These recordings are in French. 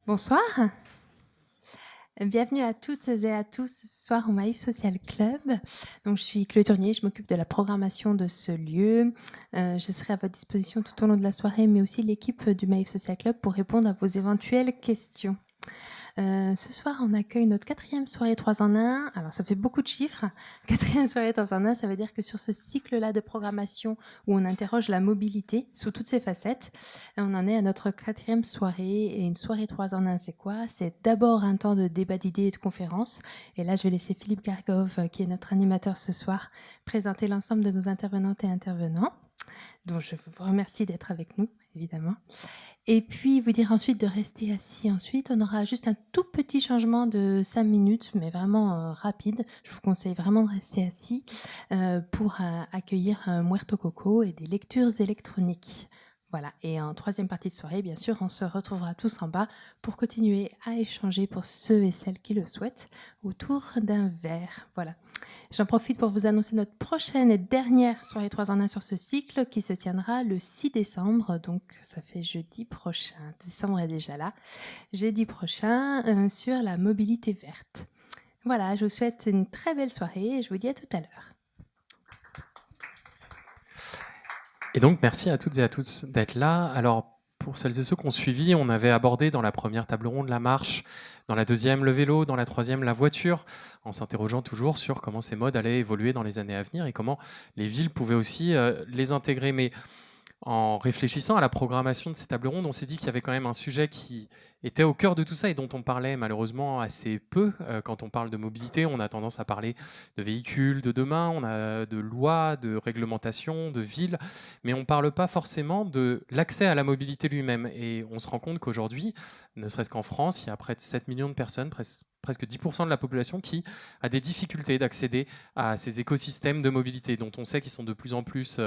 Bonsoir, bienvenue à toutes et à tous ce soir au Maïf Social Club. Donc, je suis Chloé Tournier, je m'occupe de la programmation de ce lieu. Je serai à votre disposition tout au long de la soirée, mais aussi l'équipe du Maïf Social Club pour répondre à vos éventuelles questions. Ce soir, on accueille notre 4e soirée 3 en 1. Alors, ça fait beaucoup de chiffres. 4e soirée 3 en 1, ça veut dire que sur ce cycle-là de programmation où on interroge la mobilité sous toutes ses facettes, on en est à notre 4e soirée. Et une soirée 3 en 1, c'est quoi? C'est d'abord un temps de débat d'idées et de conférences. Et là, je vais laisser Philippe Gargov, qui est notre animateur ce soir, présenter l'ensemble de nos intervenantes et intervenants. Donc, je vous remercie d'être avec nous, évidemment. Et puis, vous dire ensuite de rester assis. Ensuite, on aura juste un tout petit changement de 5 minutes, mais vraiment rapide. Je vous conseille vraiment de rester assis pour accueillir un Muerto Coco et des lectures électroniques. Voilà. Et en 3e partie de soirée, bien sûr, on se retrouvera tous en bas pour continuer à échanger pour ceux et celles qui le souhaitent autour d'un verre. Voilà. J'en profite pour vous annoncer notre prochaine et dernière soirée 3 en 1 sur ce cycle qui se tiendra le 6 décembre. Donc, ça fait jeudi prochain. Décembre est déjà là. Jeudi prochain sur la mobilité verte. Voilà, je vous souhaite une très belle soirée et je vous dis à tout à l'heure. Et donc, merci à toutes et à tous d'être là. Alors, pour celles et ceux qui ont suivi, on avait abordé dans la première table ronde la marche, dans la deuxième le vélo, dans la troisième la voiture, en s'interrogeant toujours sur comment ces modes allaient évoluer dans les années à venir et comment les villes pouvaient aussi les intégrer. Mais en réfléchissant à la programmation de ces tables rondes, on s'est dit qu'il y avait quand même un sujet qui était au cœur de tout ça et dont on parlait malheureusement assez peu. Quand on parle de mobilité, on a tendance à parler de véhicules de demain, on a de lois, de réglementations, de villes, mais on ne parle pas forcément de l'accès à la mobilité lui-même. Et on se rend compte qu'aujourd'hui, ne serait-ce qu'en France, il y a près de 7 millions de personnes, presque 10% de la population qui a des difficultés d'accéder à ces écosystèmes de mobilité dont on sait qu'ils sont de plus en plus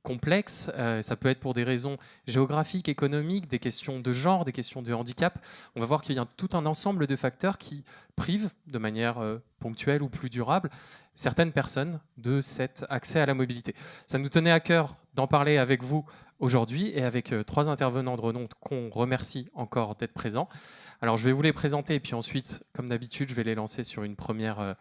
complexes. Ça peut être pour des raisons géographiques, économiques, des questions de genre, des questions de handicap. On va voir qu'il y a tout un ensemble de facteurs qui privent de manière ponctuelle ou plus durable certaines personnes de cet accès à la mobilité. Ça nous tenait à cœur d'en parler avec vous aujourd'hui et avec 3 intervenants de renom qu'on remercie encore d'être présents. Alors je vais vous les présenter et puis ensuite, comme d'habitude, je vais les lancer sur une première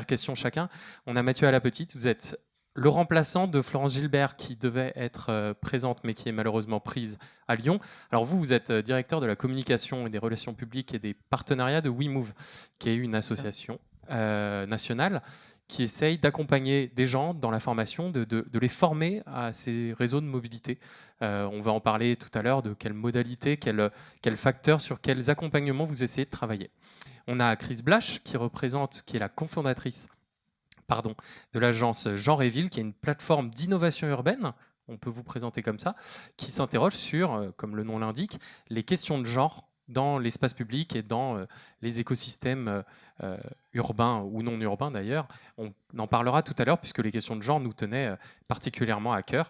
question chacun. On a Mathieu Alapetite, vous êtes le remplaçant de Florence Gilbert qui devait être présente mais qui est malheureusement prise à Lyon. Alors vous êtes directeur de la communication et des relations publiques et des partenariats de WeMove, qui est une association nationale qui essaye d'accompagner des gens dans la formation, de les former à ces réseaux de mobilité. On va en parler tout à l'heure de quelles modalités, quels facteurs, sur quels accompagnements vous essayez de travailler. On a Chris Blash qui est la cofondatrice de l'agence Genre et Ville, qui est une plateforme d'innovation urbaine, on peut vous présenter comme ça, qui s'interroge sur, comme le nom l'indique, les questions de genre dans l'espace public et dans les écosystèmes urbains ou non urbains d'ailleurs. On en parlera tout à l'heure puisque les questions de genre nous tenaient particulièrement à cœur,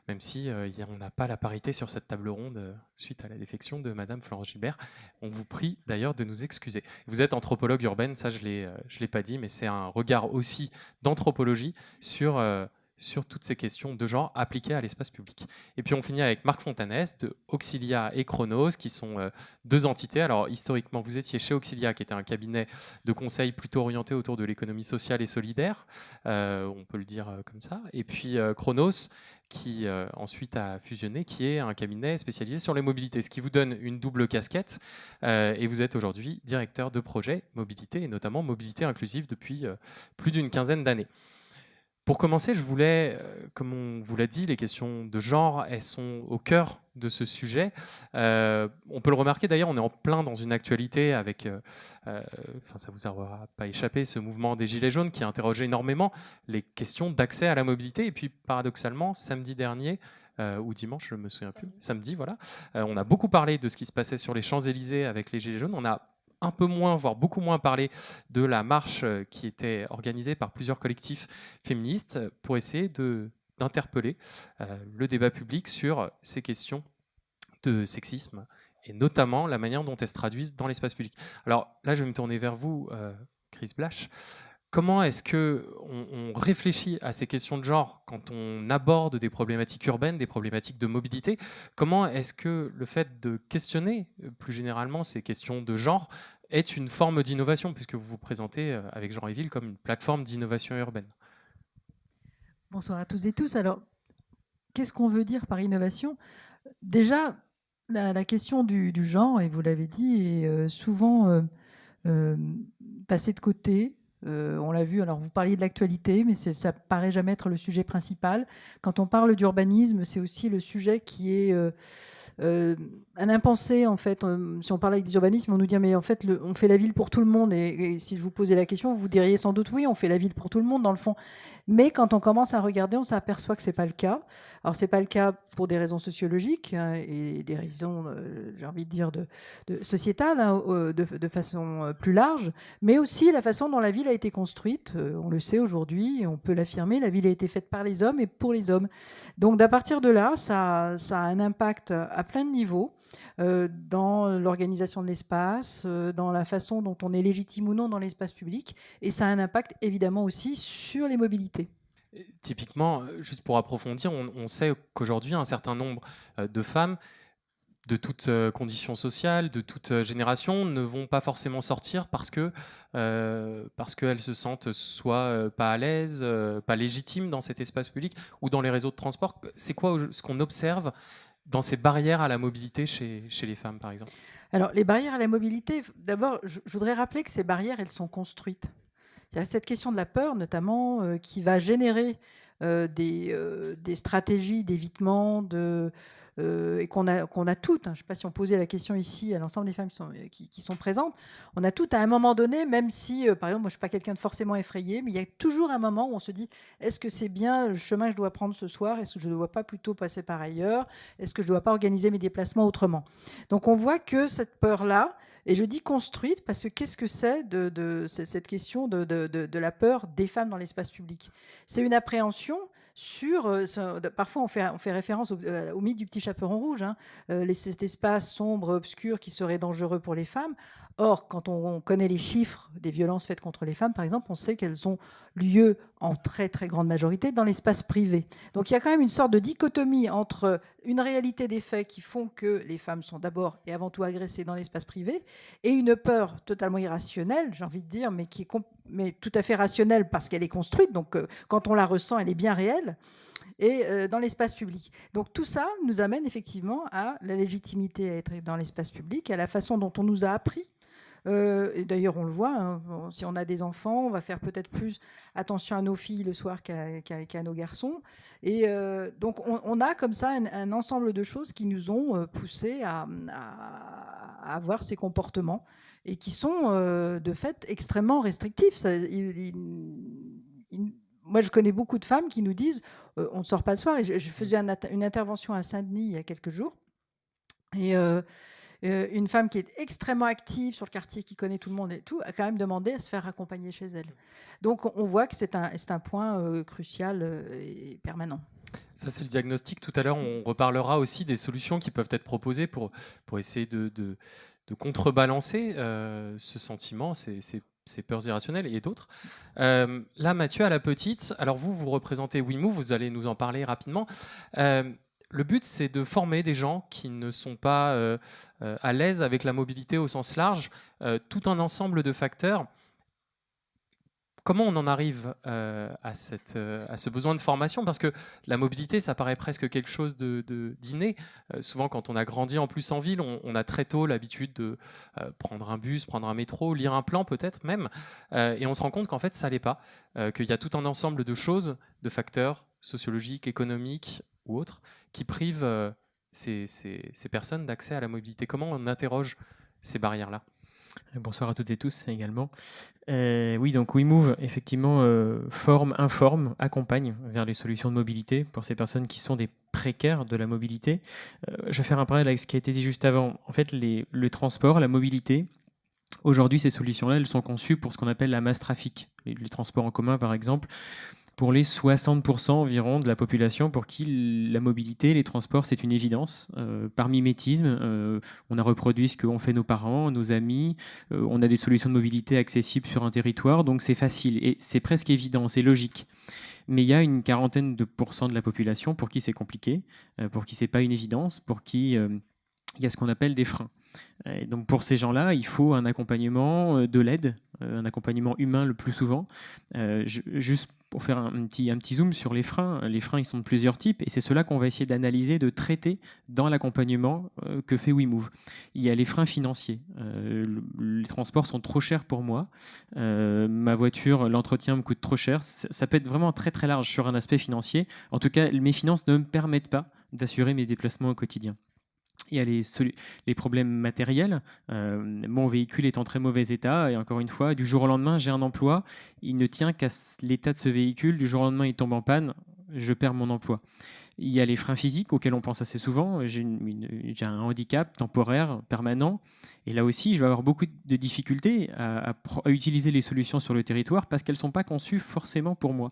même si on n'a pas la parité sur cette table ronde suite à la défection de Madame Florence Gilbert. On vous prie d'ailleurs de nous excuser. Vous êtes anthropologue urbaine, ça je l'ai pas dit, mais c'est un regard aussi d'anthropologie sur toutes ces questions de genre appliquées à l'espace public. Et puis on finit avec Marc Fontanès de Auxilia et Chronos, qui sont 2 entités. Alors historiquement, vous étiez chez Auxilia, qui était un cabinet de conseil plutôt orienté autour de l'économie sociale et solidaire, on peut le dire comme ça. Et puis Chronos, qui ensuite a fusionné, qui est un cabinet spécialisé sur les mobilités, ce qui vous donne une double casquette. Et vous êtes aujourd'hui directeur de projet mobilité, et notamment mobilité inclusive depuis plus d'une quinzaine d'années. Pour commencer, je voulais, comme on vous l'a dit, les questions de genre, elles sont au cœur de ce sujet. On peut le remarquer d'ailleurs, on est en plein dans une actualité avec, ça vous aura pas échappé, ce mouvement des Gilets jaunes qui a interrogé énormément les questions d'accès à la mobilité. Et puis paradoxalement, samedi dernier, ou dimanche, je ne me souviens plus, samedi, voilà, on a beaucoup parlé de ce qui se passait sur les Champs-Élysées avec les Gilets jaunes. On a un peu moins, voire beaucoup moins parlé de la marche qui était organisée par plusieurs collectifs féministes pour essayer d'interpeller le débat public sur ces questions de sexisme et notamment la manière dont elles se traduisent dans l'espace public. Alors là, je vais me tourner vers vous, Chris Blash. comment est-ce qu'on réfléchit à ces questions de genre quand on aborde des problématiques urbaines, des problématiques de mobilité? Comment est-ce que le fait de questionner plus généralement ces questions de genre est une forme d'innovation, puisque vous vous présentez avec Jean Éville comme une plateforme d'innovation urbaine? Bonsoir à toutes et tous. Alors, qu'est-ce qu'on veut dire par innovation? Déjà, la question du genre, et vous l'avez dit, est souvent passée de côté. On l'a vu, alors vous parliez de l'actualité, mais ça paraît jamais être le sujet principal. Quand on parle d'urbanisme, c'est aussi le sujet qui est un impensé, en fait. Si on parle avec des urbanismes, on nous dit mais en fait, on fait la ville pour tout le monde. Et si je vous posais la question, vous diriez sans doute oui, on fait la ville pour tout le monde dans le fond. Mais quand on commence à regarder, on s'aperçoit que c'est pas le cas. Alors c'est pas le cas pour des raisons sociologiques et des raisons, j'ai envie de dire, de sociétales, de façon plus large, mais aussi la façon dont la ville a été construite. On le sait aujourd'hui, et on peut l'affirmer, la ville a été faite par les hommes et pour les hommes. Donc d'à partir de là, ça a un impact à plein de niveaux. Dans l'organisation de l'espace, dans la façon dont on est légitime ou non dans l'espace public, et ça a un impact évidemment aussi sur les mobilités. Typiquement, juste pour approfondir, on sait qu'aujourd'hui, un certain nombre de femmes de toutes conditions sociales, de toute génération, ne vont pas forcément sortir parce qu'elles se sentent soit pas à l'aise, pas légitimes dans cet espace public ou dans les réseaux de transport. C'est quoi ce qu'on observe dans ces barrières à la mobilité chez les femmes, par exemple? Alors, les barrières à la mobilité, d'abord, je voudrais rappeler que ces barrières, elles sont construites. Cette question de la peur, notamment, qui va générer des stratégies d'évitement, et qu'on a toutes. Je ne sais pas si on posait la question ici à l'ensemble des femmes qui sont présentes. On a toutes à un moment donné, même si, par exemple, moi je ne suis pas quelqu'un de forcément effrayé, mais il y a toujours un moment où on se dit, est-ce que c'est bien le chemin que je dois prendre ce soir? Est-ce que je ne dois pas plutôt passer par ailleurs? Est-ce que je ne dois pas organiser mes déplacements autrement? Donc on voit que cette peur-là, et je dis construite parce que qu'est-ce que c'est cette question de la peur des femmes dans l'espace public? C'est une appréhension sur... parfois, on fait référence au mythe du petit chaperon rouge, cet espace sombre, obscur qui serait dangereux pour les femmes. Or, quand on connaît les chiffres des violences faites contre les femmes, par exemple, on sait qu'elles ont lieu en très, très grande majorité dans l'espace privé. Donc, il y a quand même une sorte de dichotomie entre une réalité des faits qui font que les femmes sont d'abord et avant tout agressées dans l'espace privé et une peur totalement irrationnelle, j'ai envie de dire, mais qui est mais tout à fait rationnelle parce qu'elle est construite. Donc, quand on la ressent, elle est bien réelle. Et dans l'espace public. Donc tout ça nous amène effectivement à la légitimité à être dans l'espace public, à la façon dont on nous a appris. Et d'ailleurs, on le voit, si on a des enfants, on va faire peut-être plus attention à nos filles le soir qu'à nos garçons. Et donc, on a comme ça un ensemble de choses qui nous ont poussés à avoir ces comportements et qui sont de fait extrêmement restrictifs. Moi, je connais beaucoup de femmes qui nous disent on ne sort pas le soir. Et je faisais une intervention à Saint-Denis il y a quelques jours. Et une femme qui est extrêmement active sur le quartier, qui connaît tout le monde et tout, a quand même demandé à se faire accompagner chez elle. Donc, on voit que c'est un point crucial et permanent. Ça, c'est le diagnostic. Tout à l'heure, on reparlera aussi des solutions qui peuvent être proposées pour essayer de contrebalancer ce sentiment, ces peurs irrationnelles et d'autres. Là, Mathieu, à la petite, alors vous représentez WeMove, vous allez nous en parler rapidement. Le but, c'est de former des gens qui ne sont pas à l'aise avec la mobilité au sens large, tout un ensemble de facteurs. Comment on en arrive à ce besoin de formation? Parce que la mobilité, ça paraît presque quelque chose d'inné. Souvent, quand on a grandi en plus en ville, on a très tôt l'habitude de prendre un bus, prendre un métro, lire un plan peut-être même. Et on se rend compte qu'en fait, ça l'est pas. Qu'il y a tout un ensemble de choses, de facteurs sociologiques, économiques ou autres, qui privent ces personnes d'accès à la mobilité. Comment on interroge ces barrières-là? Bonsoir à toutes et tous également. Oui, donc WeMove, effectivement, forme, informe, accompagne vers les solutions de mobilité pour ces personnes qui sont des précaires de la mobilité. Je vais faire un parallèle avec ce qui a été dit juste avant. En fait, le transport, la mobilité, aujourd'hui, ces solutions-là, elles sont conçues pour ce qu'on appelle la masse trafic. Les transports en commun, par exemple, pour les 60% environ de la population pour qui la mobilité, les transports, c'est une évidence. Par mimétisme, on a reproduit ce qu'ont fait nos parents, nos amis, on a des solutions de mobilité accessibles sur un territoire, donc c'est facile et c'est presque évident, c'est logique. Mais il y a une quarantaine de pourcents de la population pour qui c'est compliqué, pour qui c'est pas une évidence, pour qui il y a ce qu'on appelle des freins. Et donc pour ces gens-là, il faut un accompagnement, de l'aide, un accompagnement humain le plus souvent. Juste pour faire un petit zoom sur les freins, ils sont de plusieurs types et c'est cela qu'on va essayer d'analyser, de traiter dans l'accompagnement que fait WeMove. Il y a les freins financiers. Les transports sont trop chers pour moi. Ma voiture, l'entretien me coûte trop cher. Ça peut être vraiment très très large sur un aspect financier. En tout cas, mes finances ne me permettent pas d'assurer mes déplacements au quotidien. Il y a les problèmes matériels. Mon véhicule est en très mauvais état et encore une fois, du jour au lendemain, j'ai un emploi. Il ne tient qu'à l'état de ce véhicule. Du jour au lendemain, il tombe en panne. Je perds mon emploi. Il y a les freins physiques auxquels on pense assez souvent. J'ai un handicap temporaire, permanent. Et là aussi, je vais avoir beaucoup de difficultés à utiliser les solutions sur le territoire parce qu'elles ne sont pas conçues forcément pour moi.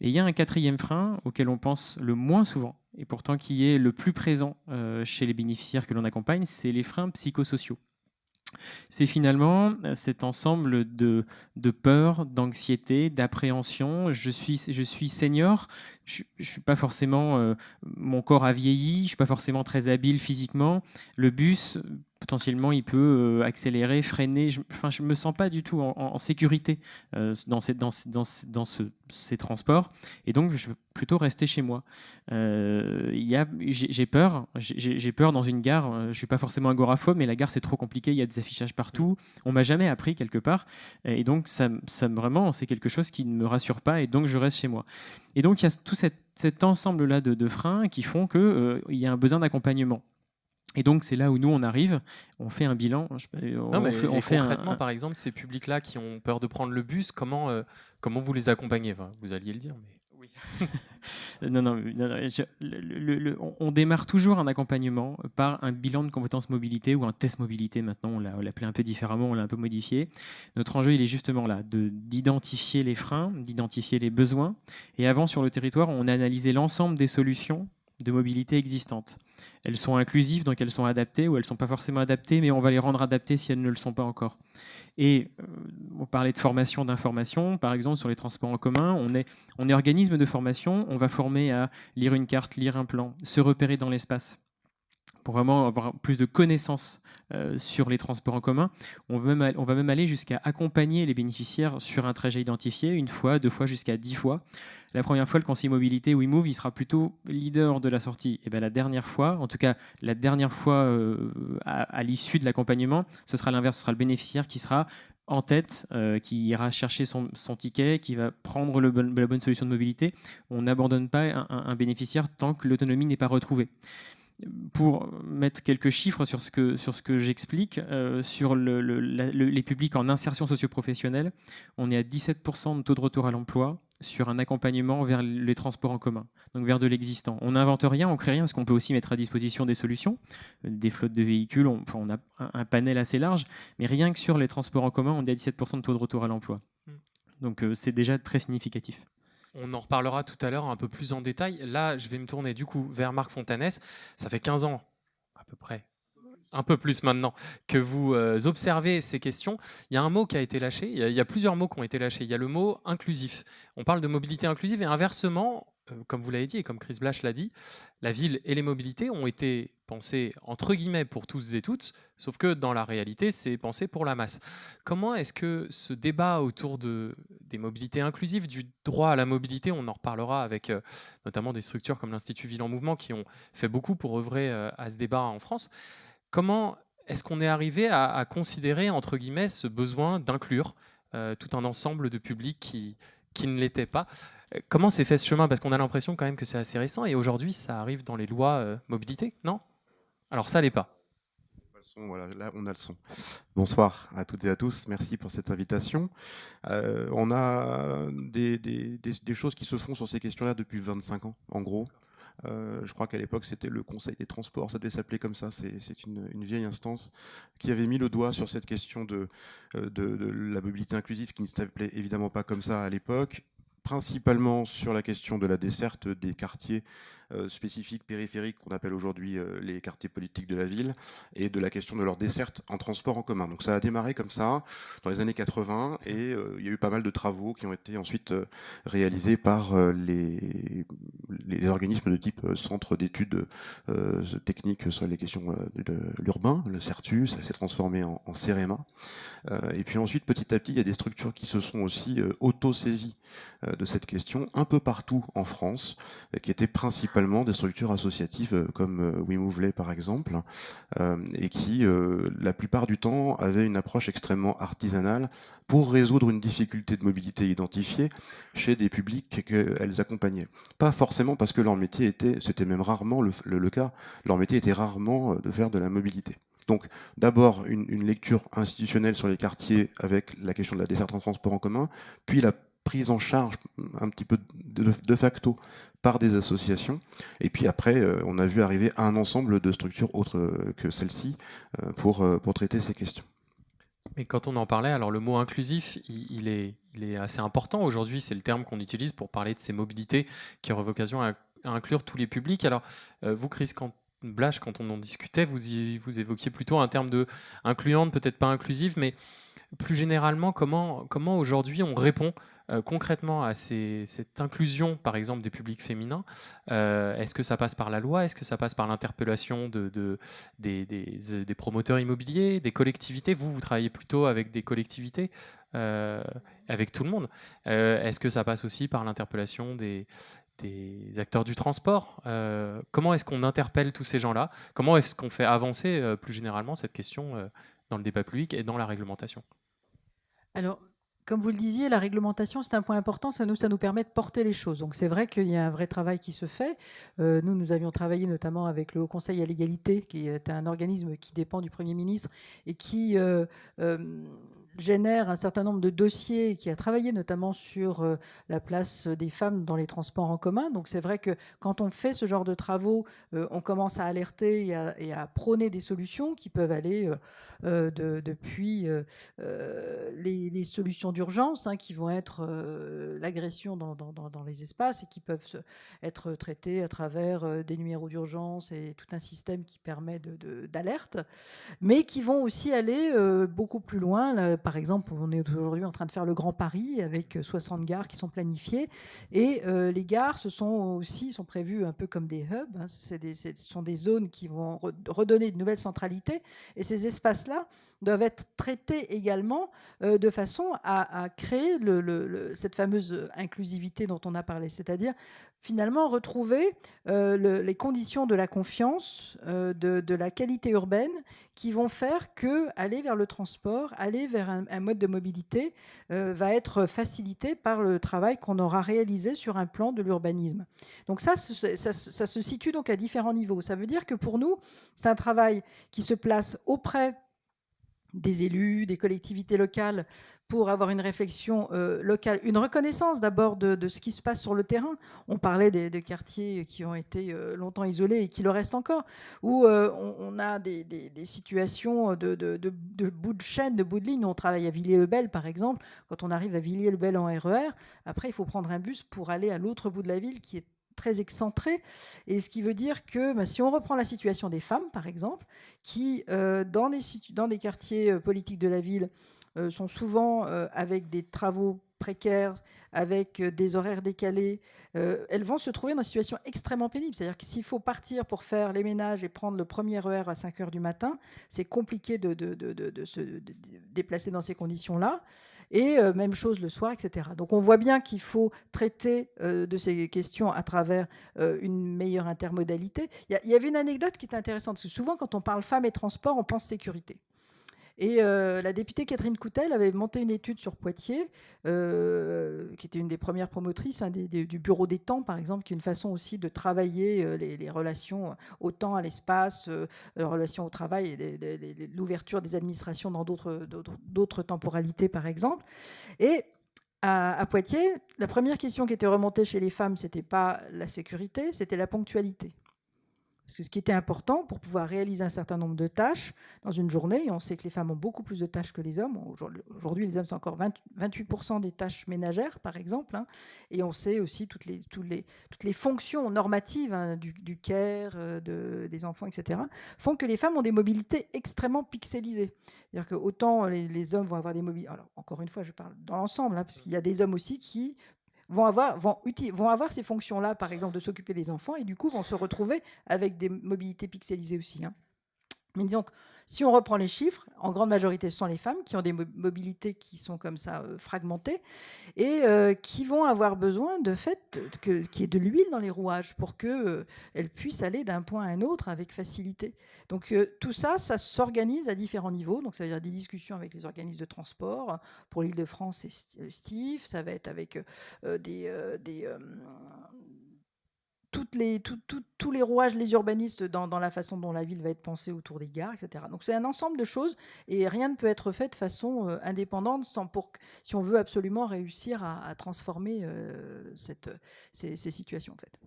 Et il y a un quatrième frein auquel on pense le moins souvent, et pourtant qui est le plus présent chez les bénéficiaires que l'on accompagne, c'est les freins psychosociaux. C'est finalement cet ensemble de peur, d'anxiété, d'appréhension. Je suis senior, je suis pas forcément, mon corps a vieilli, je suis pas forcément très habile physiquement. Le bus, potentiellement, il peut accélérer, freiner. Je me sens pas du tout en sécurité dans ces transports, et donc je veux plutôt rester chez moi. J'ai peur dans une gare. Je suis pas forcément agoraphobe, mais la gare c'est trop compliqué. Il y a des affichages partout. On m'a jamais appris quelque part, et donc ça vraiment c'est quelque chose qui ne me rassure pas, et donc je reste chez moi. Et donc il y a tout cet ensemble là de freins qui font que il y a un besoin d'accompagnement. Et donc, c'est là où nous, on arrive, on fait un bilan. Concrètement, par exemple, ces publics-là qui ont peur de prendre le bus, comment vous les accompagnez? Enfin, vous alliez le dire, mais... Oui. On démarre toujours un accompagnement par un bilan de compétences mobilité ou un test mobilité. Maintenant, on l'appelait un peu différemment, on l'a un peu modifié. Notre enjeu, il est justement là, d'identifier les freins, d'identifier les besoins. Et avant, sur le territoire, on a analysé l'ensemble des solutions de mobilité existantes. Elles sont inclusives, donc elles sont adaptées, ou elles ne sont pas forcément adaptées, mais on va les rendre adaptées si elles ne le sont pas encore. Et on parlait de formation, d'information, par exemple sur les transports en commun, on est organisme de formation, on va former à lire une carte, lire un plan, se repérer dans l'espace. Pour vraiment avoir plus de connaissances sur les transports en commun, on va même aller jusqu'à accompagner les bénéficiaires sur un trajet identifié, 1 fois, 2 fois, jusqu'à 10 fois. La première fois, le conseiller mobilité WeMove, il sera plutôt leader de la sortie. Et bien la dernière fois, en tout cas la dernière fois à l'issue de l'accompagnement, ce sera l'inverse, ce sera le bénéficiaire qui sera en tête, qui ira chercher son ticket, qui va prendre la bonne solution de mobilité. On n'abandonne pas un bénéficiaire tant que l'autonomie n'est pas retrouvée. Pour mettre quelques chiffres sur ce que j'explique, sur les publics en insertion socio-professionnelle, on est à 17% de taux de retour à l'emploi sur un accompagnement vers les transports en commun, donc vers de l'existant. On n'invente rien, on ne crée rien, parce qu'on peut aussi mettre à disposition des solutions, des flottes de véhicules, on a un panel assez large, mais rien que sur les transports en commun, on est à 17% de taux de retour à l'emploi. Donc c'est déjà très significatif. On en reparlera tout à l'heure un peu plus en détail. Là, je vais me tourner du coup vers Marc Fontanès. Ça fait 15 ans, à peu près, un peu plus maintenant, que vous observez ces questions. Il y a un mot qui a été lâché. Il y a plusieurs mots qui ont été lâchés. Il y a le mot inclusif. On parle de mobilité inclusive et inversement, comme vous l'avez dit et comme Chris Blash l'a dit, la ville et les mobilités ont été pensées entre guillemets pour tous et toutes, sauf que dans la réalité, c'est pensé pour la masse. Comment est-ce que ce débat autour des mobilités inclusives, du droit à la mobilité, on en reparlera avec notamment des structures comme l'Institut Ville en Mouvement qui ont fait beaucoup pour œuvrer à ce débat en France, comment est-ce qu'on est arrivé à considérer entre guillemets ce besoin d'inclure tout un ensemble de publics qui ne l'étaient pas? Comment s'est fait ce chemin? Parce qu'on a l'impression quand même que c'est assez récent et aujourd'hui ça arrive dans les lois mobilité, non? Alors ça l'est pas. Voilà, là on a le son. Bonsoir à toutes et à tous, merci pour cette invitation. On a des choses qui se font sur ces questions-là depuis 25 ans, en gros. Je crois qu'à l'époque c'était le Conseil des transports, ça devait s'appeler comme ça, c'est une vieille instance qui avait mis le doigt sur cette question de la mobilité inclusive qui ne s'appelait évidemment pas comme ça à l'époque. principalement sur la question de la desserte des quartiers spécifiques périphériques qu'on appelle aujourd'hui les quartiers politiques de la ville, et de la question de leur desserte en transport en commun. Donc ça a démarré comme ça dans les années 80, et il y a eu pas mal de travaux qui ont été ensuite réalisés par les organismes de type centre d'études techniques sur les questions de l'urbain, le CERTU. Ça s'est transformé en CEREMA. Et puis ensuite, petit à petit, il y a des structures qui se sont aussi auto-saisies de cette question un peu partout en France, qui étaient principalement des structures associatives comme WeMoveLay par exemple, et qui, la plupart du temps, avaient une approche extrêmement artisanale pour résoudre une difficulté de mobilité identifiée chez des publics qu'elles accompagnaient. Pas forcément parce que leur métier était, c'était même rarement le cas, leur métier était rarement de faire de la mobilité. Donc d'abord une lecture institutionnelle sur les quartiers avec la question de la desserte en transport en commun, puis la prise en charge un petit peu de facto par des associations, et puis après on a vu arriver un ensemble de structures autres que celle-ci pour traiter ces questions. Mais quand on en parlait, alors le mot inclusif, il est assez important aujourd'hui, c'est le terme qu'on utilise pour parler de ces mobilités qui auraient vocation à inclure tous les publics. Alors vous, Chris Blache, quand on en discutait, vous évoquiez plutôt un terme de incluante, peut-être pas inclusive, mais plus généralement, comment aujourd'hui on répond concrètement à cette inclusion, par exemple, des publics féminins? Est-ce que ça passe par la loi? Est-ce que ça passe par l'interpellation des promoteurs immobiliers, des collectivités? Vous travaillez plutôt avec des collectivités, avec tout le monde. Est-ce que ça passe aussi par l'interpellation des acteurs du transport? Comment est-ce qu'on interpelle tous ces gens-là? Comment est-ce qu'on fait avancer plus généralement cette question dans le débat public et dans la réglementation? Alors, comme vous le disiez, la réglementation, c'est un point important. Ça nous permet de porter les choses. Donc, c'est vrai qu'il y a un vrai travail qui se fait. Nous avions travaillé notamment avec le Haut Conseil à l'égalité, qui est un organisme qui dépend du Premier ministre et qui génère un certain nombre de dossiers, qui a travaillé notamment sur la place des femmes dans les transports en commun. Donc c'est vrai que quand on fait ce genre de travaux, on commence à alerter et à prôner des solutions qui peuvent aller depuis les solutions d'urgence, qui vont être l'agression dans les espaces et qui peuvent être traitées à travers des numéros d'urgence et tout un système qui permet d'alerte, mais qui vont aussi aller beaucoup plus loin. Là, par exemple, on est aujourd'hui en train de faire le Grand Paris avec 60 gares qui sont planifiées, et les gares sont prévues un peu comme des hubs. Ce sont des zones qui vont redonner de nouvelles centralités, et ces espaces-là doivent être traités également de façon à créer cette fameuse inclusivité dont on a parlé, c'est-à-dire finalement retrouver les conditions de la confiance, de la qualité urbaine, qui vont faire que aller vers le transport, aller vers un mode de mobilité va être facilité par le travail qu'on aura réalisé sur un plan de l'urbanisme. Donc ça se situe donc à différents niveaux. Ça veut dire que pour nous, c'est un travail qui se place auprès des élus, des collectivités locales, pour avoir une réflexion locale, une reconnaissance d'abord de ce qui se passe sur le terrain. On parlait des quartiers qui ont été longtemps isolés et qui le restent encore, où on a des situations de bout de chaîne, de bout de ligne. On travaille à Villiers-le-Bel, par exemple. Quand on arrive à Villiers-le-Bel en RER, après, il faut prendre un bus pour aller à l'autre bout de la ville, qui est très excentré, et ce qui veut dire que si on reprend la situation des femmes, par exemple, qui dans des quartiers politiques de la ville sont souvent avec des travaux précaires, avec des horaires décalés, elles vont se trouver dans une situation extrêmement pénible. C'est-à-dire que s'il faut partir pour faire les ménages et prendre le premier RER à 5 heures du matin, c'est compliqué de se déplacer dans ces conditions-là. Et même chose le soir, etc. Donc on voit bien qu'il faut traiter de ces questions à travers une meilleure intermodalité. Il y avait une anecdote qui est intéressante, parce que souvent quand on parle femmes et transport, on pense sécurité. Et la députée Catherine Coutel avait monté une étude sur Poitiers, qui était une des premières promotrices du bureau des temps, par exemple, qui est une façon aussi de travailler les relations au temps, à l'espace, les relations au travail, et l'ouverture des administrations dans d'autres temporalités, par exemple. Et à Poitiers, la première question qui était remontée chez les femmes, c'était pas la sécurité, c'était la ponctualité. Parce que ce qui était important pour pouvoir réaliser un certain nombre de tâches dans une journée, et on sait que les femmes ont beaucoup plus de tâches que les hommes. Aujourd'hui, les hommes, c'est encore 28% des tâches ménagères, par exemple. Hein, et on sait aussi toutes les fonctions normatives hein, du care, des enfants, etc., font que les femmes ont des mobilités extrêmement pixelisées. C'est-à-dire que autant les hommes vont avoir des mobilités... Alors, encore une fois, je parle dans l'ensemble, hein, parce qu'il y a des hommes aussi qui vont avoir ces fonctions-là, par exemple, de s'occuper des enfants, et du coup vont se retrouver avec des mobilités pixelisées aussi. Hein. Mais disons que si on reprend les chiffres, en grande majorité, ce sont les femmes qui ont des mobilités qui sont comme ça fragmentées et qui vont avoir besoin de fait qu'il y ait de l'huile dans les rouages pour qu'elles puissent aller d'un point à un autre avec facilité. Donc tout ça, ça s'organise à différents niveaux. Donc ça veut dire des discussions avec les organismes de transport. Pour l'Île-de-France, c'est STIF. Ça va être avec tous les rouages, les urbanistes dans la façon dont la ville va être pensée autour des gares, etc. Donc c'est un ensemble de choses et rien ne peut être fait de façon indépendante si on veut absolument réussir à transformer ces situations. En fait.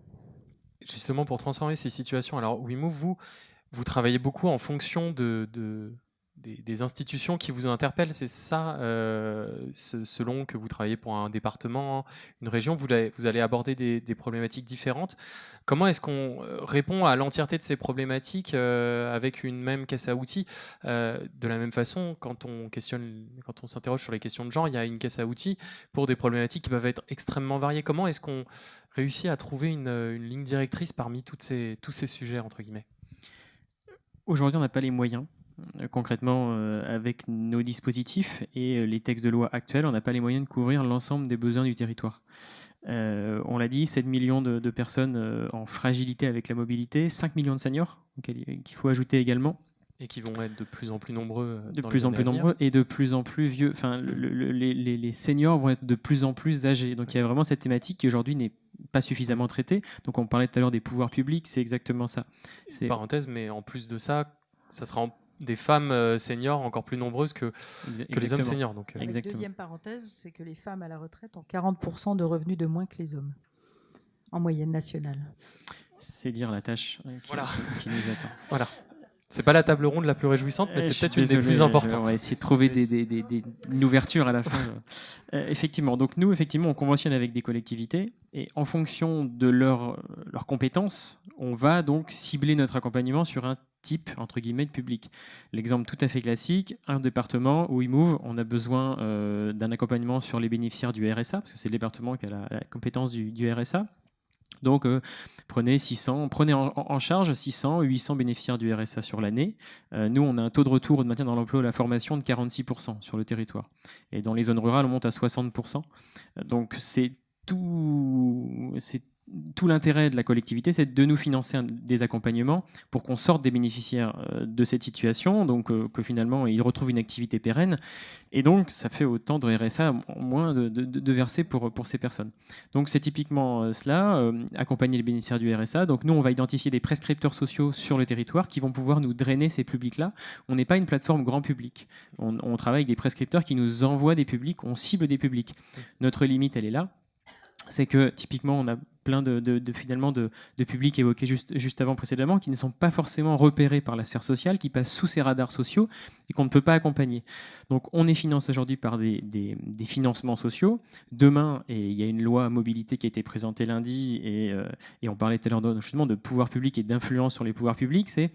Justement, pour transformer ces situations, alors WeMove, vous travaillez beaucoup en fonction des institutions qui vous interpellent, c'est ça, selon que vous travaillez pour un département, une région, vous allez aborder des problématiques différentes. Comment est-ce qu'on répond à l'entièreté de ces problématiques avec une même caisse à outils de la même façon, quand on s'interroge sur les questions de genre, il y a une caisse à outils pour des problématiques qui peuvent être extrêmement variées. Comment est-ce qu'on réussit à trouver une ligne directrice parmi tous ces sujets, entre guillemets? Aujourd'hui, on n'a pas les moyens. Concrètement, avec nos dispositifs et les textes de loi actuels, on n'a pas les moyens de couvrir l'ensemble des besoins du territoire. On l'a dit, 7 millions de personnes en fragilité avec la mobilité, 5 millions de seniors qu'il faut ajouter également. Et qui vont être de plus en plus nombreux. De plus en plus nombreux et de plus en plus vieux. Enfin, les seniors vont être de plus en plus âgés. Donc il y a vraiment cette thématique qui aujourd'hui n'est pas suffisamment traitée. Donc on parlait tout à l'heure des pouvoirs publics, c'est exactement ça. Parenthèse, mais en plus de ça, ça sera des femmes seniors encore plus nombreuses que les hommes seniors. Donc, la deuxième parenthèse, c'est que les femmes à la retraite ont 40% de revenus de moins que les hommes, en moyenne nationale. C'est dire la tâche qui nous attend. Voilà. C'est pas la table ronde la plus réjouissante, mais c'est peut-être une des plus importantes. On va essayer de trouver une ouverture à la fin. Effectivement. Donc nous, on conventionne avec des collectivités et en fonction de leurs compétences, on va donc cibler notre accompagnement sur un type, entre guillemets, de public. L'exemple tout à fait classique, un département où WeMove, on a besoin d'un accompagnement sur les bénéficiaires du RSA, parce que c'est le département qui a la compétence du RSA. Donc, prenez en charge 600, 800 bénéficiaires du RSA sur l'année. Nous, on a un taux de retour de maintien dans l'emploi et la formation de 46% sur le territoire. Et dans les zones rurales, on monte à 60%. Donc, c'est tout l'intérêt de la collectivité, c'est de nous financer des accompagnements pour qu'on sorte des bénéficiaires de cette situation, donc que finalement ils retrouvent une activité pérenne. Et donc, ça fait autant de RSA en moins de verser pour ces personnes. Donc, c'est typiquement cela, accompagner les bénéficiaires du RSA. Donc, nous, on va identifier des prescripteurs sociaux sur le territoire qui vont pouvoir nous drainer ces publics-là. On n'est pas une plateforme grand public. On travaille avec des prescripteurs qui nous envoient des publics, on cible des publics. Notre limite, elle est là. C'est que, typiquement, on a plein de publics évoqués juste avant précédemment qui ne sont pas forcément repérés par la sphère sociale, qui passent sous ces radars sociaux et qu'on ne peut pas accompagner. Donc on est financé aujourd'hui par des financements sociaux. Demain, et il y a une loi mobilité qui a été présentée lundi et on parlait tout à l'heure justement de pouvoir public et d'influence sur les pouvoirs publics, c'est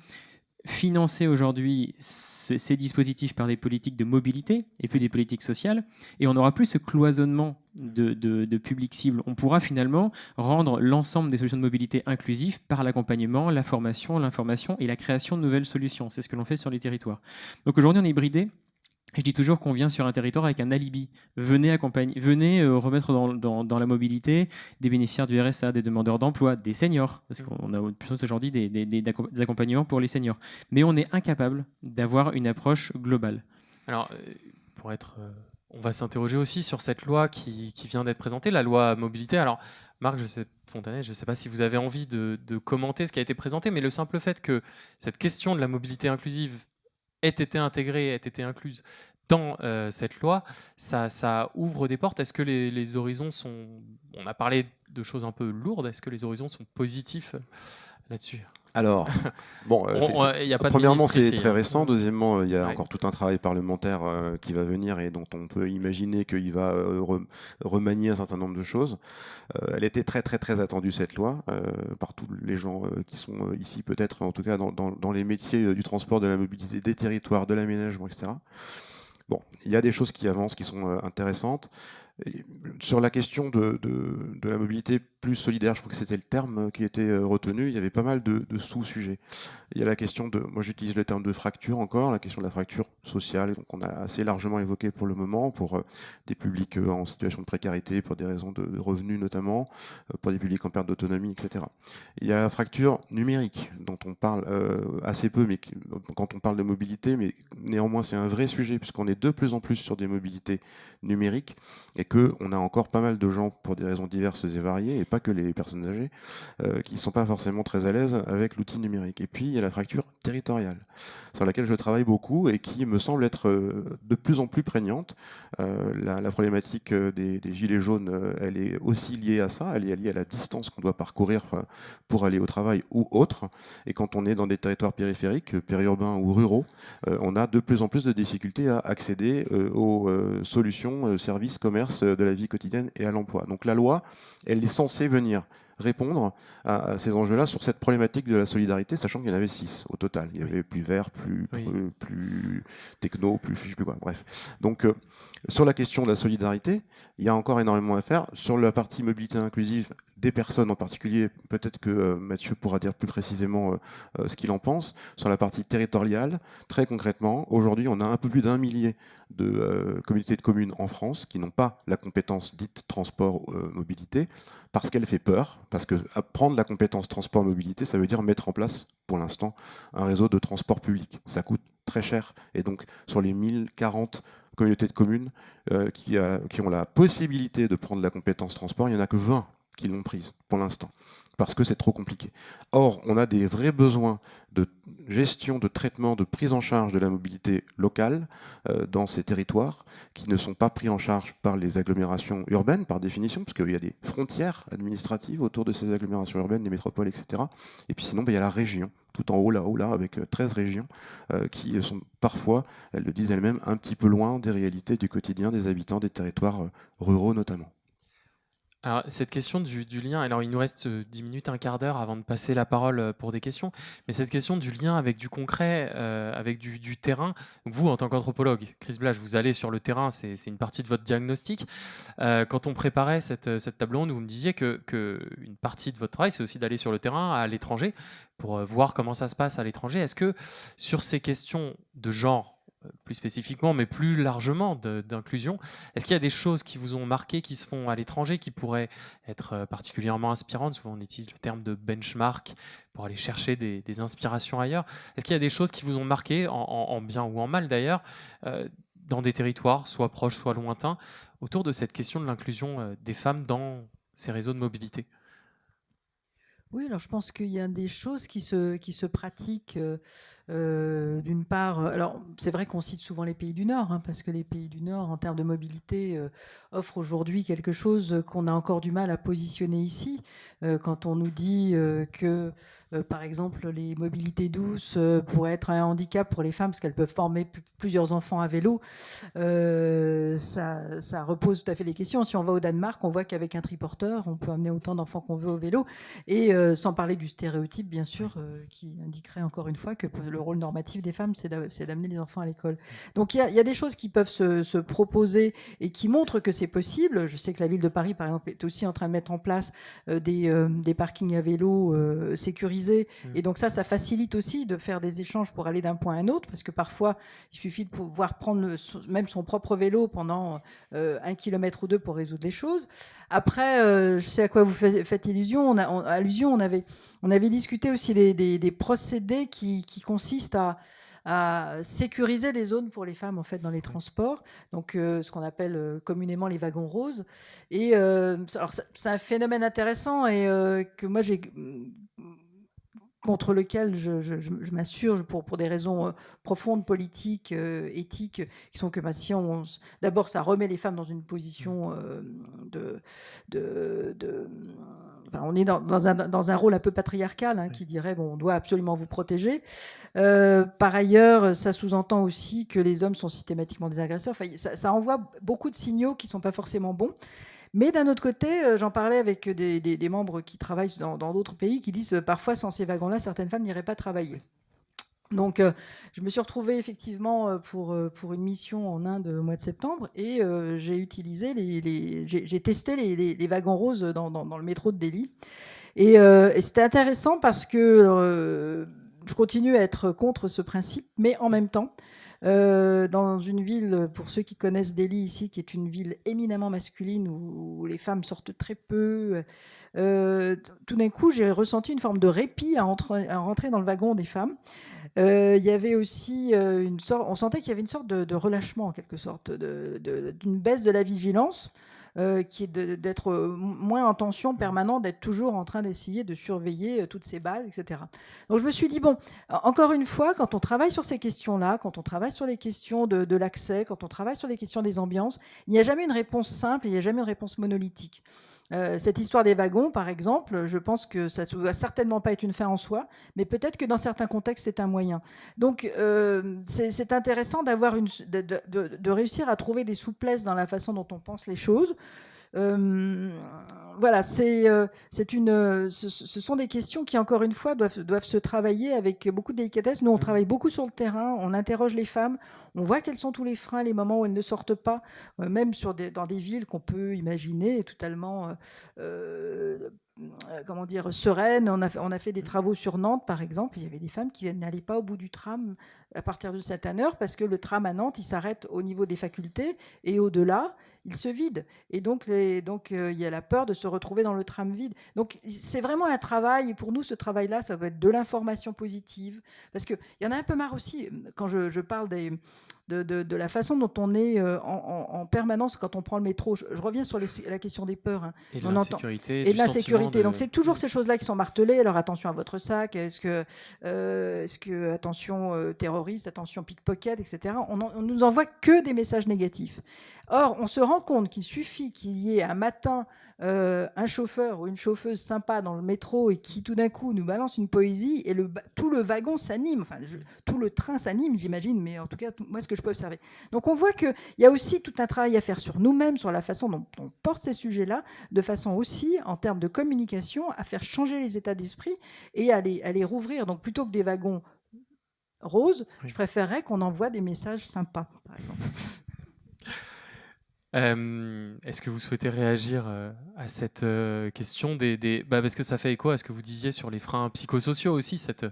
financer aujourd'hui ces dispositifs par des politiques de mobilité et puis des politiques sociales, et on n'aura plus ce cloisonnement de public cible. On pourra finalement rendre l'ensemble des solutions de mobilité inclusives par l'accompagnement, la formation, l'information et la création de nouvelles solutions. C'est ce que l'on fait sur les territoires. Donc aujourd'hui, on est bridé. Je dis toujours qu'on vient sur un territoire avec un alibi. Venez remettre dans la mobilité des bénéficiaires du RSA, des demandeurs d'emploi, des seniors, parce qu'on a de plus en plus aujourd'hui des accompagnements pour les seniors. Mais on est incapable d'avoir une approche globale. Alors, on va s'interroger aussi sur cette loi qui vient d'être présentée, la loi mobilité. Alors, Marc Fontanet, je ne sais pas si vous avez envie de commenter ce qui a été présenté, mais le simple fait que cette question de la mobilité inclusive ait été intégrée, ait été incluse dans cette loi, ça ouvre des portes. Est-ce que les horizons sont... On a parlé de choses un peu lourdes, est-ce que les horizons sont positifs là-dessus ? Alors, bon, Il n'y a pas de premièrement, ministre c'est ici, très hein. récent. Deuxièmement, il y a Ouais. encore tout un travail parlementaire qui va venir et dont on peut imaginer qu'il va remanier un certain nombre de choses. Elle était très très très attendue, cette loi, par tous les gens qui sont ici, peut-être, en tout cas dans les métiers du transport, de la mobilité, des territoires, de l'aménagement, etc. Bon, il y a des choses qui avancent, qui sont intéressantes. Et sur la question de la mobilité plus solidaire, je crois que c'était le terme qui était retenu, il y avait pas mal de sous-sujets. Il y a la question de, moi j'utilise le terme de fracture encore, la question de la fracture sociale, donc on a assez largement évoqué pour le moment, pour des publics en situation de précarité, pour des raisons de revenus notamment, pour des publics en perte d'autonomie, etc. Il y a la fracture numérique, dont on parle assez peu, mais quand on parle de mobilité, mais néanmoins c'est un vrai sujet, puisqu'on est de plus en plus sur des mobilités numériques, et qu'on a encore pas mal de gens, pour des raisons diverses et variées, et pas que les personnes âgées, qui ne sont pas forcément très à l'aise avec l'outil numérique. Et puis, il y a la fracture territoriale, sur laquelle je travaille beaucoup et qui me semble être de plus en plus prégnante. La problématique des gilets jaunes, elle est aussi liée à ça, elle est liée à la distance qu'on doit parcourir pour aller au travail ou autre. Et quand on est dans des territoires périphériques, périurbains ou ruraux, on a de plus en plus de difficultés à accéder aux solutions, services, commerces de la vie quotidienne et à l'emploi. Donc la loi, elle est censée venir répondre à ces enjeux-là sur cette problématique de la solidarité, sachant qu'il y en avait 6 au total. Il y avait plus vert, plus techno, plus je sais plus quoi, bref. Donc sur la question de la solidarité, il y a encore énormément à faire. Sur la partie mobilité inclusive, des personnes en particulier, peut-être que Mathieu pourra dire plus précisément ce qu'il en pense. Sur la partie territoriale, très concrètement, aujourd'hui, on a un peu plus d'1 millier de communautés de communes en France qui n'ont pas la compétence dite transport-mobilité, parce qu'elle fait peur, parce que prendre la compétence transport-mobilité, ça veut dire mettre en place, pour l'instant, un réseau de transport public. Ça coûte très cher, et donc sur les 1040 communautés de communes qui ont la possibilité de prendre la compétence transport, il n'y en a que 20 qui l'ont prise pour l'instant, parce que c'est trop compliqué. Or, on a des vrais besoins de gestion, de traitement, de prise en charge de la mobilité locale dans ces territoires qui ne sont pas pris en charge par les agglomérations urbaines, par définition, parce qu'il y a des frontières administratives autour de ces agglomérations urbaines, des métropoles, etc. Et puis sinon, il y a la région, tout en haut, là, avec 13 régions qui sont parfois, elles le disent elles-mêmes, un petit peu loin des réalités du quotidien des habitants des territoires ruraux notamment. Alors, cette question du lien, alors il nous reste 10 minutes, un quart d'heure avant de passer la parole pour des questions, mais cette question du lien avec du concret, avec du terrain, donc vous en tant qu'anthropologue, Chris Blage, vous allez sur le terrain, c'est une partie de votre diagnostic. Quand on préparait cette table ronde, vous me disiez que une partie de votre travail, c'est aussi d'aller sur le terrain à l'étranger pour voir comment ça se passe à l'étranger. Est-ce que sur ces questions de genre, plus spécifiquement, mais plus largement d'inclusion. Est-ce qu'il y a des choses qui vous ont marqué, qui se font à l'étranger, qui pourraient être particulièrement inspirantes? Souvent, on utilise le terme de benchmark pour aller chercher des inspirations ailleurs. Est-ce qu'il y a des choses qui vous ont marqué, en bien ou en mal d'ailleurs, dans des territoires, soit proches, soit lointains, autour de cette question de l'inclusion des femmes dans ces réseaux de mobilité? Oui, alors je pense qu'il y a des choses qui se pratiquent, d'une part, alors c'est vrai qu'on cite souvent les pays du Nord, hein, parce que les pays du Nord, en termes de mobilité, offrent aujourd'hui quelque chose qu'on a encore du mal à positionner ici. Quand on nous dit que, par exemple, les mobilités douces pourraient être un handicap pour les femmes, parce qu'elles peuvent former plusieurs enfants à vélo, ça repose tout à fait les questions. Si on va au Danemark, on voit qu'avec un triporteur, on peut amener autant d'enfants qu'on veut au vélo, et sans parler du stéréotype, bien sûr, qui indiquerait encore une fois que le rôle normatif des femmes, c'est d'amener les enfants à l'école. Donc il y a des choses qui peuvent se proposer et qui montrent que c'est possible. Je sais que la ville de Paris, par exemple, est aussi en train de mettre en place des parkings à vélo sécurisés. Et donc ça facilite aussi de faire des échanges pour aller d'un point à un autre, parce que parfois, il suffit de pouvoir prendre même son propre vélo pendant 1 kilomètre ou 2 pour résoudre les choses. Après, je sais à quoi vous faites allusion. On avait discuté aussi des procédés qui consistent à sécuriser des zones pour les femmes en fait dans les transports, donc ce qu'on appelle communément les wagons roses. Et alors c'est un phénomène intéressant et que moi j'ai contre lequel je m'assure pour des raisons profondes, politiques, éthiques, qui sont que si d'abord ça remet les femmes dans une position on est dans un rôle un peu patriarcal, qui dirait bon, on doit absolument vous protéger. Par ailleurs, ça sous-entend aussi que les hommes sont systématiquement des agresseurs. Enfin, ça envoie beaucoup de signaux qui ne sont pas forcément bons. Mais d'un autre côté, j'en parlais avec des membres qui travaillent dans d'autres pays qui disent parfois sans ces wagons-là, certaines femmes n'iraient pas travailler. Donc, je me suis retrouvée effectivement pour une mission en Inde au mois de septembre et j'ai utilisé j'ai testé les wagons roses dans le métro de Delhi. Et c'était intéressant parce que je continue à être contre ce principe, mais en même temps, dans une ville, pour ceux qui connaissent Delhi ici, qui est une ville éminemment masculine où les femmes sortent très peu, tout d'un coup, j'ai ressenti une forme de répit à rentrer dans le wagon des femmes. Il y avait aussi on sentait qu'il y avait une sorte de relâchement en quelque sorte, d'une baisse de la vigilance. Qui est d'être moins en tension permanente, d'être toujours en train d'essayer de surveiller toutes ces bases, etc. Donc je me suis dit, bon, encore une fois, quand on travaille sur ces questions-là, quand on travaille sur les questions de l'accès, quand on travaille sur les questions des ambiances, il n'y a jamais une réponse simple, il n'y a jamais une réponse monolithique. Cette histoire des wagons, par exemple, je pense que ça ne doit certainement pas être une fin en soi, mais peut-être que dans certains contextes, c'est un moyen. Donc, c'est intéressant de réussir à trouver des souplesses dans la façon dont on pense les choses. Voilà, ce sont des questions qui, encore une fois, doivent se travailler avec beaucoup de délicatesse. Nous, on travaille beaucoup sur le terrain, on interroge les femmes, on voit quels sont tous les freins, les moments où elles ne sortent pas, même dans des villes qu'on peut imaginer totalement sereines. On a fait des travaux sur Nantes, par exemple. Il y avait des femmes qui n'allaient pas au bout du tram à partir de certaine heure parce que le tram à Nantes, il s'arrête au niveau des facultés et au-delà, il se vide. Et donc, il y a la peur de se retrouver dans le tram vide. Donc, c'est vraiment un travail. Et pour nous, ce travail-là, ça va être de l'information positive. Parce qu'il y en a un peu marre aussi, quand je parle de la façon dont on est en permanence quand on prend le métro. Je reviens sur la question des peurs. Et de l'insécurité. Et de l'insécurité. Donc, c'est toujours ces choses-là qui sont martelées. Alors, attention à votre sac. Est-ce que attention terroriste, attention pickpocket, etc. On nous envoie que des messages négatifs. Or, on se rend compte qu'il suffit qu'il y ait un matin un chauffeur ou une chauffeuse sympa dans le métro et qui tout d'un coup nous balance une poésie et tout le wagon s'anime, tout le train s'anime, j'imagine, mais en tout cas, moi, ce que je peux observer. Donc, on voit qu'il y a aussi tout un travail à faire sur nous-mêmes, sur la façon dont on porte ces sujets-là, de façon aussi, en termes de communication, à faire changer les états d'esprit et à les rouvrir. Donc, plutôt que des wagons roses, je préférerais qu'on envoie des messages sympas, par exemple. Est-ce que vous souhaitez réagir à cette question parce que ça fait écho à ce que vous disiez sur les freins psychosociaux aussi, cette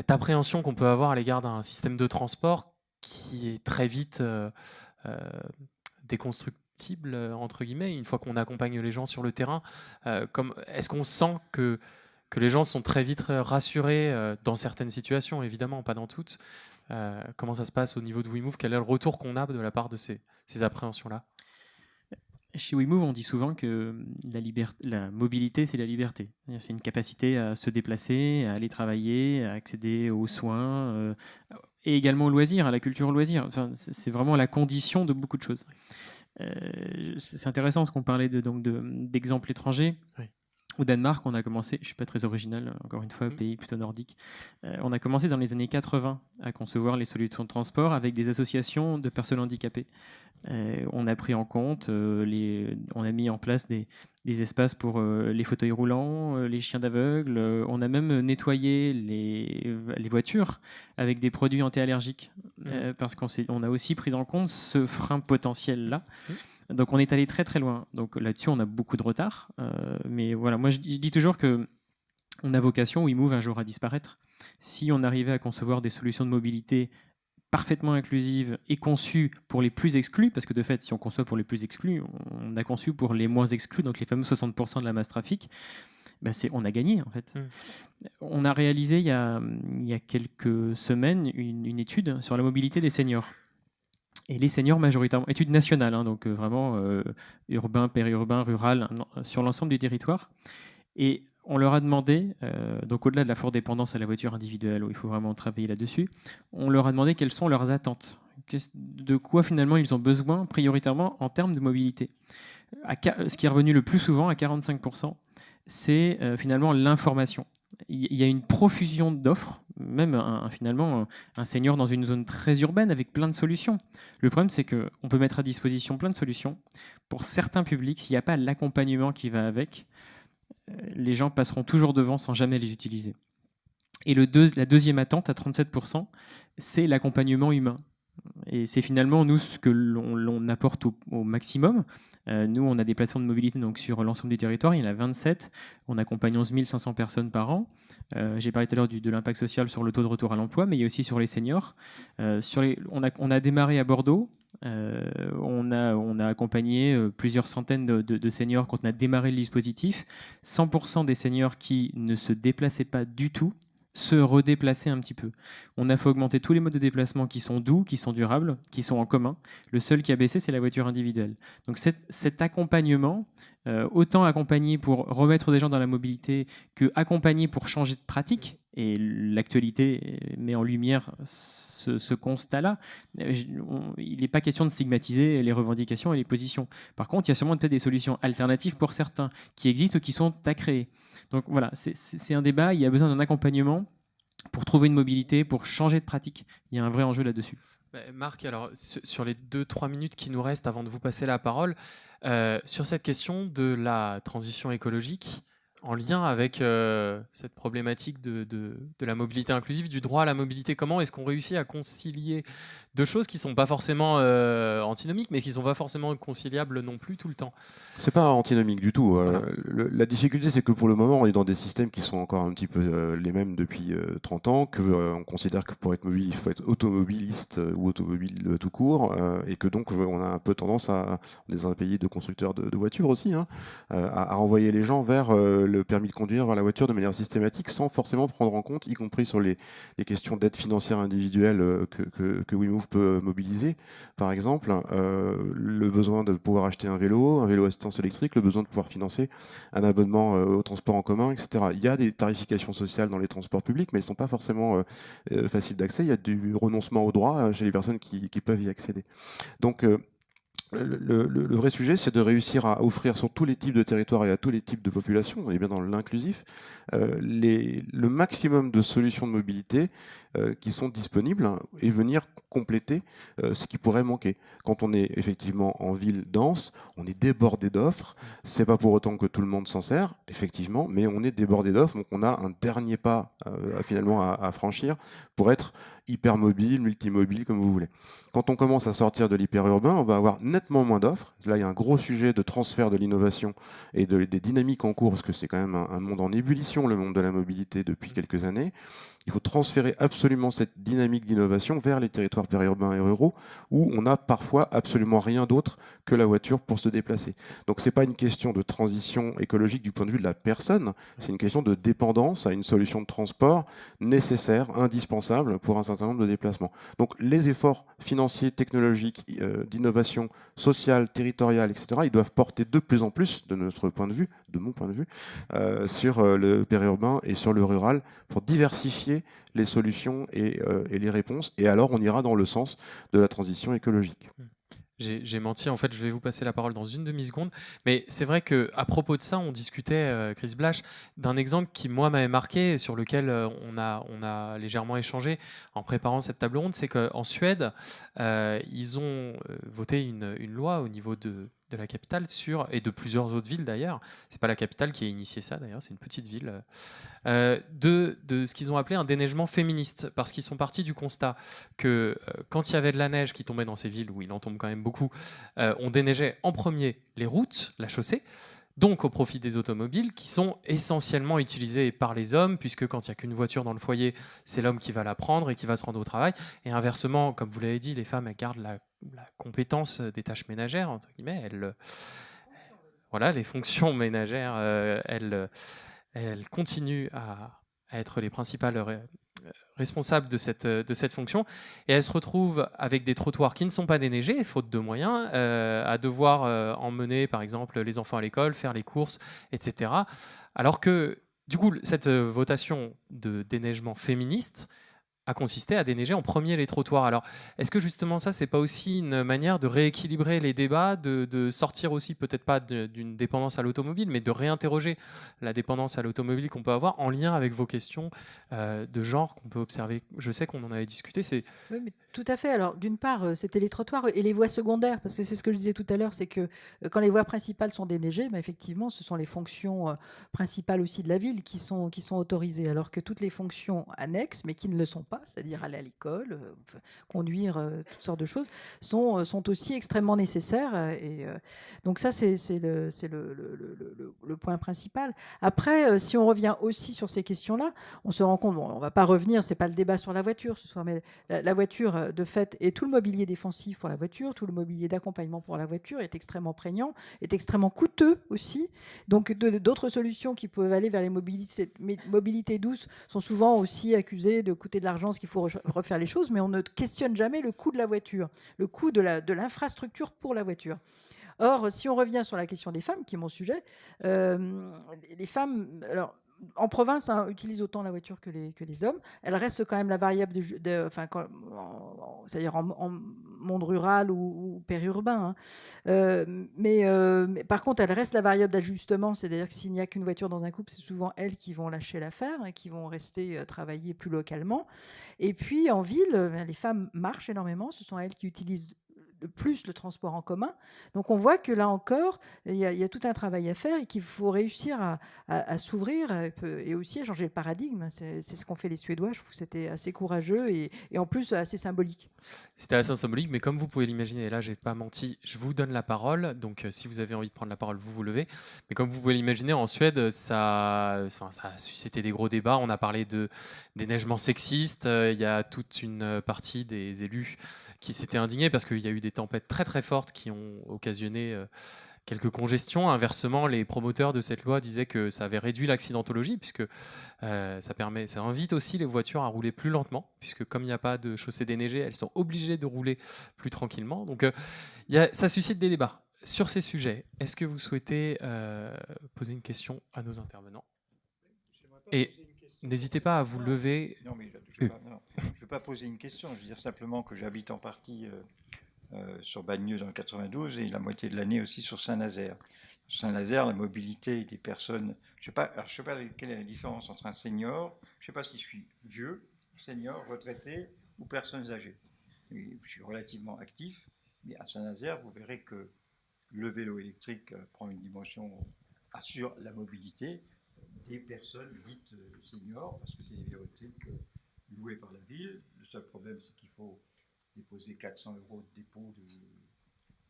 appréhension qu'on peut avoir à l'égard d'un système de transport qui est très vite déconstructible, entre guillemets, une fois qu'on accompagne les gens sur le terrain. Est-ce qu'on sent que les gens sont très vite rassurés dans certaines situations, évidemment, pas dans toutes. Comment ça se passe au niveau de WeMove? Quel est le retour qu'on a de la part de ces appréhensions-là? Chez WeMove, on dit souvent que la mobilité, c'est la liberté. C'est une capacité à se déplacer, à aller travailler, à accéder aux soins, et également au loisir, à la culture au loisir. Enfin, c'est vraiment la condition de beaucoup de choses. C'est intéressant ce qu'on parlait d'exemples étrangers. Oui. Au Danemark, on a commencé, je ne suis pas très original, encore une fois, pays plutôt nordique, on a commencé dans les années 80 à concevoir les solutions de transport avec des associations de personnes handicapées. On a pris en compte, on a mis en place des espaces pour les fauteuils roulants, les chiens d'aveugles. On a même nettoyé les voitures avec des produits anti-allergiques parce qu'on a aussi pris en compte ce frein potentiel-là. Donc on est allé très très loin. Donc là-dessus, on a beaucoup de retard. Mais voilà, moi je dis toujours que on a vocation, WeMove, un jour à disparaître. Si on arrivait à concevoir des solutions de mobilité parfaitement inclusives et conçues pour les plus exclus, parce que de fait, si on conçoit pour les plus exclus, on a conçu pour les moins exclus, donc les fameux 60% de la masse trafic, on a gagné en fait. On a réalisé il y a quelques semaines une étude sur la mobilité des seniors. Et les seniors majoritairement, étude nationale, donc vraiment urbain, périurbain, rural, sur l'ensemble du territoire. Et on leur a demandé, donc au-delà de la forte dépendance à la voiture individuelle, où il faut vraiment travailler là-dessus, on leur a demandé quelles sont leurs attentes, de quoi finalement ils ont besoin prioritairement en termes de mobilité. Ce qui est revenu le plus souvent, à 45%, c'est finalement l'information. Il y a une profusion d'offres, même finalement un senior dans une zone très urbaine avec plein de solutions. Le problème, c'est qu'on peut mettre à disposition plein de solutions. Pour certains publics, s'il n'y a pas l'accompagnement qui va avec, les gens passeront toujours devant sans jamais les utiliser. Et la deuxième attente, à 37%, c'est l'accompagnement humain. Et c'est finalement, nous, ce que l'on apporte au maximum. Nous, on a des plateformes de mobilité donc, sur l'ensemble du territoire. Il y en a 27. On accompagne 11 500 personnes par an. J'ai parlé tout à l'heure de l'impact social sur le taux de retour à l'emploi, mais il y a aussi sur les seniors. On a démarré à Bordeaux. On a accompagné plusieurs centaines de seniors quand on a démarré le dispositif. 100% des seniors qui ne se déplaçaient pas du tout se redéplacer un petit peu. On a fait augmenter tous les modes de déplacement qui sont doux, qui sont durables, qui sont en commun. Le seul qui a baissé, c'est la voiture individuelle. Donc cet accompagnement, autant accompagner pour remettre des gens dans la mobilité que accompagner pour changer de pratique, et l'actualité met en lumière ce constat-là, il n'est pas question de stigmatiser les revendications et les positions. Par contre, il y a sûrement peut-être des solutions alternatives pour certains qui existent ou qui sont à créer. Donc voilà, c'est un débat, il y a besoin d'un accompagnement pour trouver une mobilité, pour changer de pratique. Il y a un vrai enjeu là-dessus. Marc, alors sur les 2-3 minutes qui nous restent avant de vous passer la parole, sur cette question de la transition écologique, en lien avec cette problématique de la mobilité inclusive, du droit à la mobilité, comment est-ce qu'on réussit à concilier deux choses qui ne sont pas forcément antinomiques, mais qui ne sont pas forcément conciliables non plus tout le temps? C'est pas antinomique du tout. Voilà. La difficulté, c'est que pour le moment, on est dans des systèmes qui sont encore un petit peu les mêmes depuis 30 ans, qu'on considère que pour être mobile, il faut être automobiliste ou automobile tout court, et que donc on a un peu tendance on est dans un pays de constructeurs de voitures aussi, hein, à renvoyer les gens vers le permis de conduire, vers la voiture de manière systématique, sans forcément prendre en compte, y compris sur les questions d'aide financière individuelle que WeMove peut mobiliser, par exemple, le besoin de pouvoir acheter un vélo assistance électrique, le besoin de pouvoir financer un abonnement au transport en commun, etc. Il y a des tarifications sociales dans les transports publics, mais elles ne sont pas forcément faciles d'accès. Il y a du renoncement aux droits chez les personnes qui peuvent y accéder. Donc, le vrai sujet, c'est de réussir à offrir sur tous les types de territoires et à tous les types de populations, on est bien dans l'inclusif, le maximum de solutions de mobilité qui sont disponibles et venir compléter ce qui pourrait manquer. Quand on est effectivement en ville dense, on est débordé d'offres. C'est pas pour autant que tout le monde s'en sert, effectivement, mais on est débordé d'offres, donc on a un dernier pas finalement à franchir pour être hypermobile, multimobile, comme vous voulez. Quand on commence à sortir de l'hyperurbain, on va avoir nettement moins d'offres. Là, il y a un gros sujet de transfert de l'innovation et des dynamiques en cours, parce que c'est quand même un monde en ébullition, le monde de la mobilité, depuis quelques années. Il faut transférer absolument cette dynamique d'innovation vers les territoires périurbains et ruraux, où on n'a parfois absolument rien d'autre que la voiture pour se déplacer. Donc ce n'est pas une question de transition écologique du point de vue de la personne, c'est une question de dépendance à une solution de transport nécessaire, indispensable pour un certain nombre de déplacements. Donc les efforts financiers, technologiques, d'innovation sociale, territoriale, etc., ils doivent porter de plus en plus, de notre point de vue, de mon point de vue, sur le périurbain et sur le rural, pour diversifier les solutions et les réponses. Et alors, on ira dans le sens de la transition écologique. J'ai menti, en fait, je vais vous passer la parole dans une demi-seconde. Mais c'est vrai qu'à propos de ça, on discutait, Chris Blash, d'un exemple qui, moi, m'avait marqué, sur lequel on a légèrement échangé en préparant cette table ronde. C'est qu'en Suède, ils ont voté une loi au niveau de la capitale et de plusieurs autres villes d'ailleurs. C'est pas la capitale qui a initié ça d'ailleurs, c'est une petite ville. De ce qu'ils ont appelé un déneigement féministe, parce qu'ils sont partis du constat que quand il y avait de la neige qui tombait dans ces villes, où il en tombe quand même beaucoup, on déneigeait en premier les routes, la chaussée, donc au profit des automobiles, qui sont essentiellement utilisées par les hommes, puisque quand il n'y a qu'une voiture dans le foyer, c'est l'homme qui va la prendre et qui va se rendre au travail. Et inversement, comme vous l'avez dit, les femmes, elles gardent la compétence des tâches ménagères, entre guillemets. Voilà, les fonctions ménagères, elles continuent à être les principales responsables de cette fonction, et elles se retrouvent avec des trottoirs qui ne sont pas déneigés, faute de moyens, à devoir emmener par exemple les enfants à l'école, faire les courses, etc. Alors que du coup, cette votation de déneigement féministe a consisté à déneiger en premier les trottoirs. Alors, est-ce que justement ça, c'est pas aussi une manière de rééquilibrer les débats, de sortir aussi peut-être pas d'une dépendance à l'automobile, mais de réinterroger la dépendance à l'automobile qu'on peut avoir en lien avec vos questions de genre qu'on peut observer. Je sais qu'on en avait discuté. Oui, mais tout à fait. Alors, d'une part, c'était les trottoirs et les voies secondaires, parce que c'est ce que je disais tout à l'heure, c'est que quand les voies principales sont déneigées, effectivement, ce sont les fonctions principales aussi de la ville qui sont autorisées, alors que toutes les fonctions annexes, mais qui ne le sont pas, c'est-à-dire aller à l'école, conduire, toutes sortes de choses, sont aussi extrêmement nécessaires. Donc ça, c'est le point principal. Après, si on revient aussi sur ces questions-là, on se rend compte, bon, on ne va pas revenir, c'est pas le débat sur la voiture ce soir, mais la voiture, de fait, et tout le mobilier défensif pour la voiture, tout le mobilier d'accompagnement pour la voiture est extrêmement prégnant, est extrêmement coûteux aussi. Donc, d'autres solutions qui peuvent aller vers les mobilités douces sont souvent aussi accusées de coûter de l'argent, parce qu'il faut refaire les choses, mais on ne questionne jamais le coût de la voiture, le coût de l'infrastructure pour la voiture. Or, si on revient sur la question des femmes, qui est mon sujet, les femmes... Alors, en province, utilisent autant la voiture que les hommes. Elle reste quand même la variable, c'est-à-dire en monde rural ou périurbain. Mais par contre, elle reste la variable d'ajustement. C'est-à-dire que s'il n'y a qu'une voiture dans un couple, c'est souvent elles qui vont lâcher l'affaire et qui vont rester travailler plus localement. Et puis, en ville, les femmes marchent énormément. Ce sont elles qui utilisent de plus le transport en commun. Donc on voit que là encore, il y a tout un travail à faire et qu'il faut réussir à s'ouvrir et aussi à changer le paradigme. C'est ce qu'ont fait les Suédois. Je trouve que c'était assez courageux et en plus assez symbolique. C'était assez symbolique, mais comme vous pouvez l'imaginer, et là j'ai pas menti, je vous donne la parole, donc si vous avez envie de prendre la parole, vous vous levez. Mais comme vous pouvez l'imaginer, en Suède, ça a suscité des gros débats. On a parlé de déneigement sexiste. Il y a toute une partie des élus qui s'étaient indignés parce qu'il y a eu des tempêtes très très fortes qui ont occasionné quelques congestions. Inversement, les promoteurs de cette loi disaient que ça avait réduit l'accidentologie, puisque ça invite aussi les voitures à rouler plus lentement, puisque comme il n'y a pas de chaussée déneigée, elles sont obligées de rouler plus tranquillement. Donc ça suscite des débats sur ces sujets. Est-ce que vous souhaitez poser une question à nos intervenants? Et n'hésitez pas à vous lever. Non, mais je ne veux pas poser une question, je veux dire simplement que j'habite en partie sur Bagneux dans le 92 et la moitié de l'année aussi sur Saint-Nazaire. Sur Saint-Nazaire, la mobilité des personnes... Je ne sais pas quelle est la différence entre un senior, je ne sais pas si je suis vieux, senior, retraité ou personnes âgées. Et je suis relativement actif, mais à Saint-Nazaire, vous verrez que le vélo électrique prend une dimension, assure la mobilité des personnes dites seniors, parce que c'est des vélos électriques loués par la ville. Le seul problème, c'est qu'il faut déposer 400 € de dépôt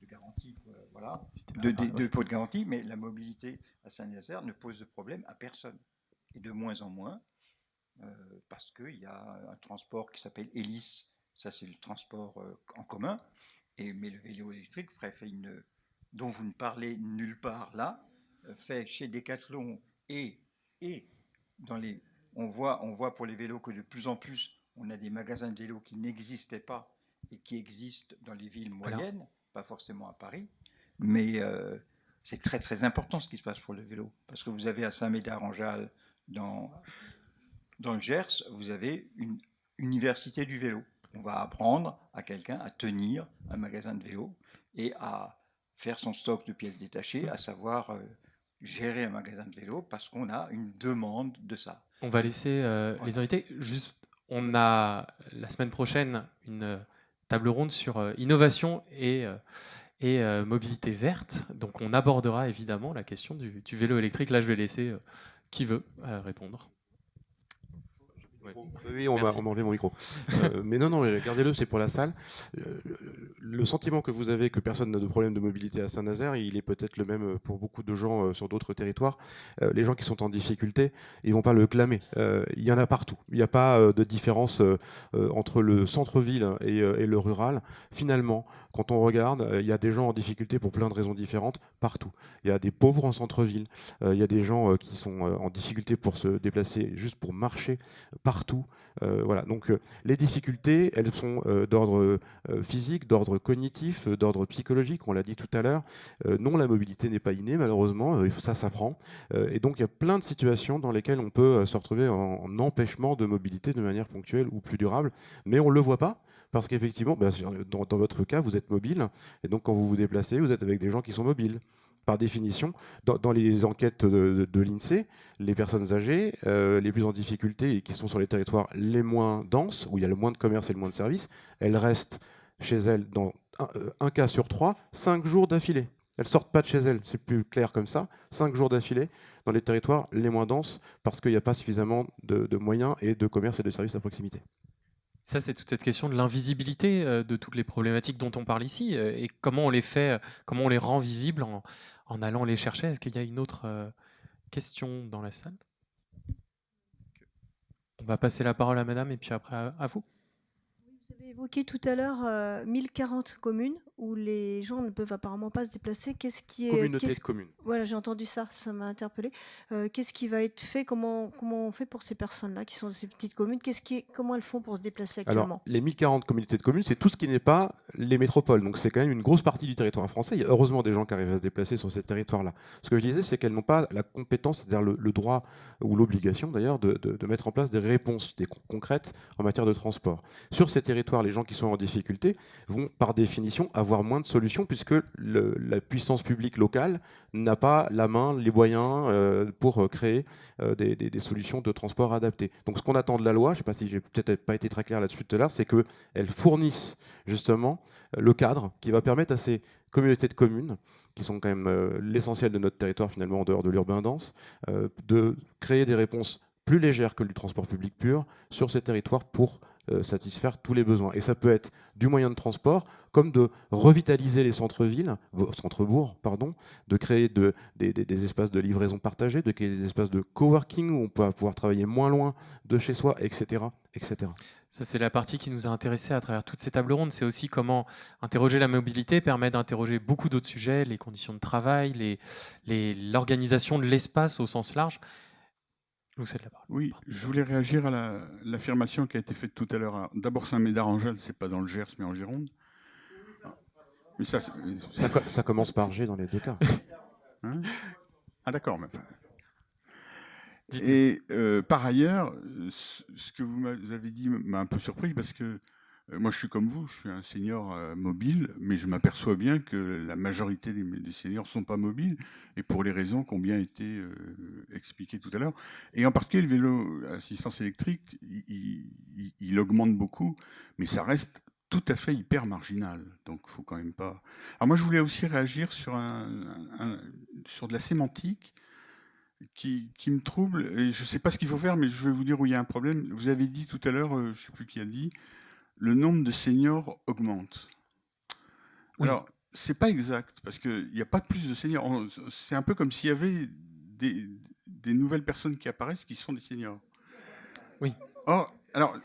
de garantie, voilà, de dépôt de garantie, mais la mobilité à Saint-Nazaire ne pose de problème à personne, et de moins en moins, parce qu'il y a un transport qui s'appelle Hélice, ça c'est le transport en commun, mais le vélo électrique dont vous ne parlez nulle part là, fait chez Decathlon et on voit pour les vélos que de plus en plus on a des magasins de vélos qui n'existaient pas et qui existent dans les villes moyennes, pas forcément à Paris, mais c'est très très important ce qui se passe pour le vélo, parce que vous avez à Saint-Médard-en-Jalles, dans le Gers, vous avez une université du vélo. On va apprendre à quelqu'un à tenir un magasin de vélo et à faire son stock de pièces détachées, à savoir gérer un magasin de vélo, parce qu'on a une demande de ça. On va laisser les invités. Juste, on a la semaine prochaine une table ronde sur innovation et mobilité verte. Donc on abordera évidemment la question du vélo électrique. Là, je vais laisser qui veut répondre. Oui, on m'a enlevé mon micro. Mais non, gardez-le, c'est pour la salle. Le sentiment que vous avez que personne n'a de problème de mobilité à Saint-Nazaire, il est peut-être le même pour beaucoup de gens sur d'autres territoires. Les gens qui sont en difficulté, ils ne vont pas le clamer. Il y en a partout. Il n'y a pas de différence entre le centre-ville et le rural. Finalement, quand on regarde, il y a des gens en difficulté pour plein de raisons différentes partout. Il y a des pauvres en centre-ville, il y a des gens qui sont en difficulté pour se déplacer, juste pour marcher partout. partout. Voilà. Donc les difficultés, elles sont d'ordre physique, d'ordre cognitif, d'ordre psychologique, on l'a dit tout à l'heure. Non, la mobilité n'est pas innée, malheureusement, ça s'apprend. Et donc il y a plein de situations dans lesquelles on peut se retrouver en empêchement de mobilité de manière ponctuelle ou plus durable, mais on ne le voit pas. Parce qu'effectivement, dans votre cas, vous êtes mobile, et donc quand vous vous déplacez, vous êtes avec des gens qui sont mobiles. Par définition, dans les enquêtes de l'INSEE, les personnes âgées, les plus en difficulté et qui sont sur les territoires les moins denses, où il y a le moins de commerce et le moins de services, elles restent chez elles dans un cas sur 3, 5 jours d'affilée. Elles ne sortent pas de chez elles, c'est plus clair comme ça, 5 jours d'affilée dans les territoires les moins denses, parce qu'il n'y a pas suffisamment de moyens et de commerce et de services à proximité. Ça, c'est toute cette question de l'invisibilité de toutes les problématiques dont on parle ici, et comment on les fait, comment on les rend visibles en allant les chercher. Est-ce qu'il y a une autre question dans la salle? On va passer la parole à madame et puis après à vous. Vous avez évoqué tout à l'heure 1040 communes où les gens ne peuvent apparemment pas se déplacer. Qu'est-ce qui est Communauté de communes. Voilà, j'ai entendu ça, ça m'a interpellé. Qu'est-ce qui va être fait? Comment on fait pour ces personnes-là qui sont dans ces petites communes? Comment elles font pour se déplacer actuellement? Alors, les 1040 communautés de communes, c'est tout ce qui n'est pas les métropoles. Donc, c'est quand même une grosse partie du territoire français. Il y a heureusement des gens qui arrivent à se déplacer sur ces territoires-là. Ce que je disais, c'est qu'elles n'ont pas la compétence, c'est-à-dire le droit ou l'obligation d'ailleurs, de mettre en place des réponses concrètes en matière de transport. Sur ces territoires, les gens qui sont en difficulté vont, par définition, avoir moins de solutions puisque la puissance publique locale n'a pas la main, les moyens pour créer des solutions de transport adaptées. Donc ce qu'on attend de la loi, je ne sais pas si j'ai peut-être pas été très clair là-dessus tout à l'heure, c'est qu'elle fournisse justement le cadre qui va permettre à ces communautés de communes, qui sont quand même l'essentiel de notre territoire finalement en dehors de l'urbain dense, de créer des réponses plus légères que le transport public pur sur ces territoires pour satisfaire tous les besoins. Et ça peut être du moyen de transport, comme de revitaliser les centres-bourgs, de créer des espaces de livraison partagés, de créer des espaces de coworking où on peut pouvoir travailler moins loin de chez soi, etc. etc. Ça, c'est la partie qui nous a intéressés à travers toutes ces tables rondes. C'est aussi comment interroger la mobilité permet d'interroger beaucoup d'autres sujets, les conditions de travail, l'organisation de l'espace au sens large. Oui, je voulais réagir à l'affirmation qui a été faite tout à l'heure. D'abord, Saint-Médard-en-Jalles, c'est pas dans le Gers, mais en Gironde. Mais ça commence par G dans les deux cas. Hein? Ah d'accord. Mais... Et par ailleurs, ce que vous avez dit m'a un peu surpris parce que moi, je suis comme vous, je suis un senior mobile, mais je m'aperçois bien que la majorité des seniors ne sont pas mobiles, et pour les raisons qui ont bien été expliquées tout à l'heure. Et en particulier, le vélo à assistance électrique, il augmente beaucoup, mais ça reste tout à fait hyper marginal. Donc, il ne faut quand même pas... Alors moi, je voulais aussi réagir sur de la sémantique qui me trouble, et je ne sais pas ce qu'il faut faire, mais je vais vous dire où il y a un problème. Vous avez dit tout à l'heure, je ne sais plus qui a dit, le nombre de seniors augmente. Oui. Alors, c'est pas exact, parce qu'il n'y a pas plus de seniors. C'est un peu comme s'il y avait des nouvelles personnes qui apparaissent qui sont des seniors. Oui. Or, alors,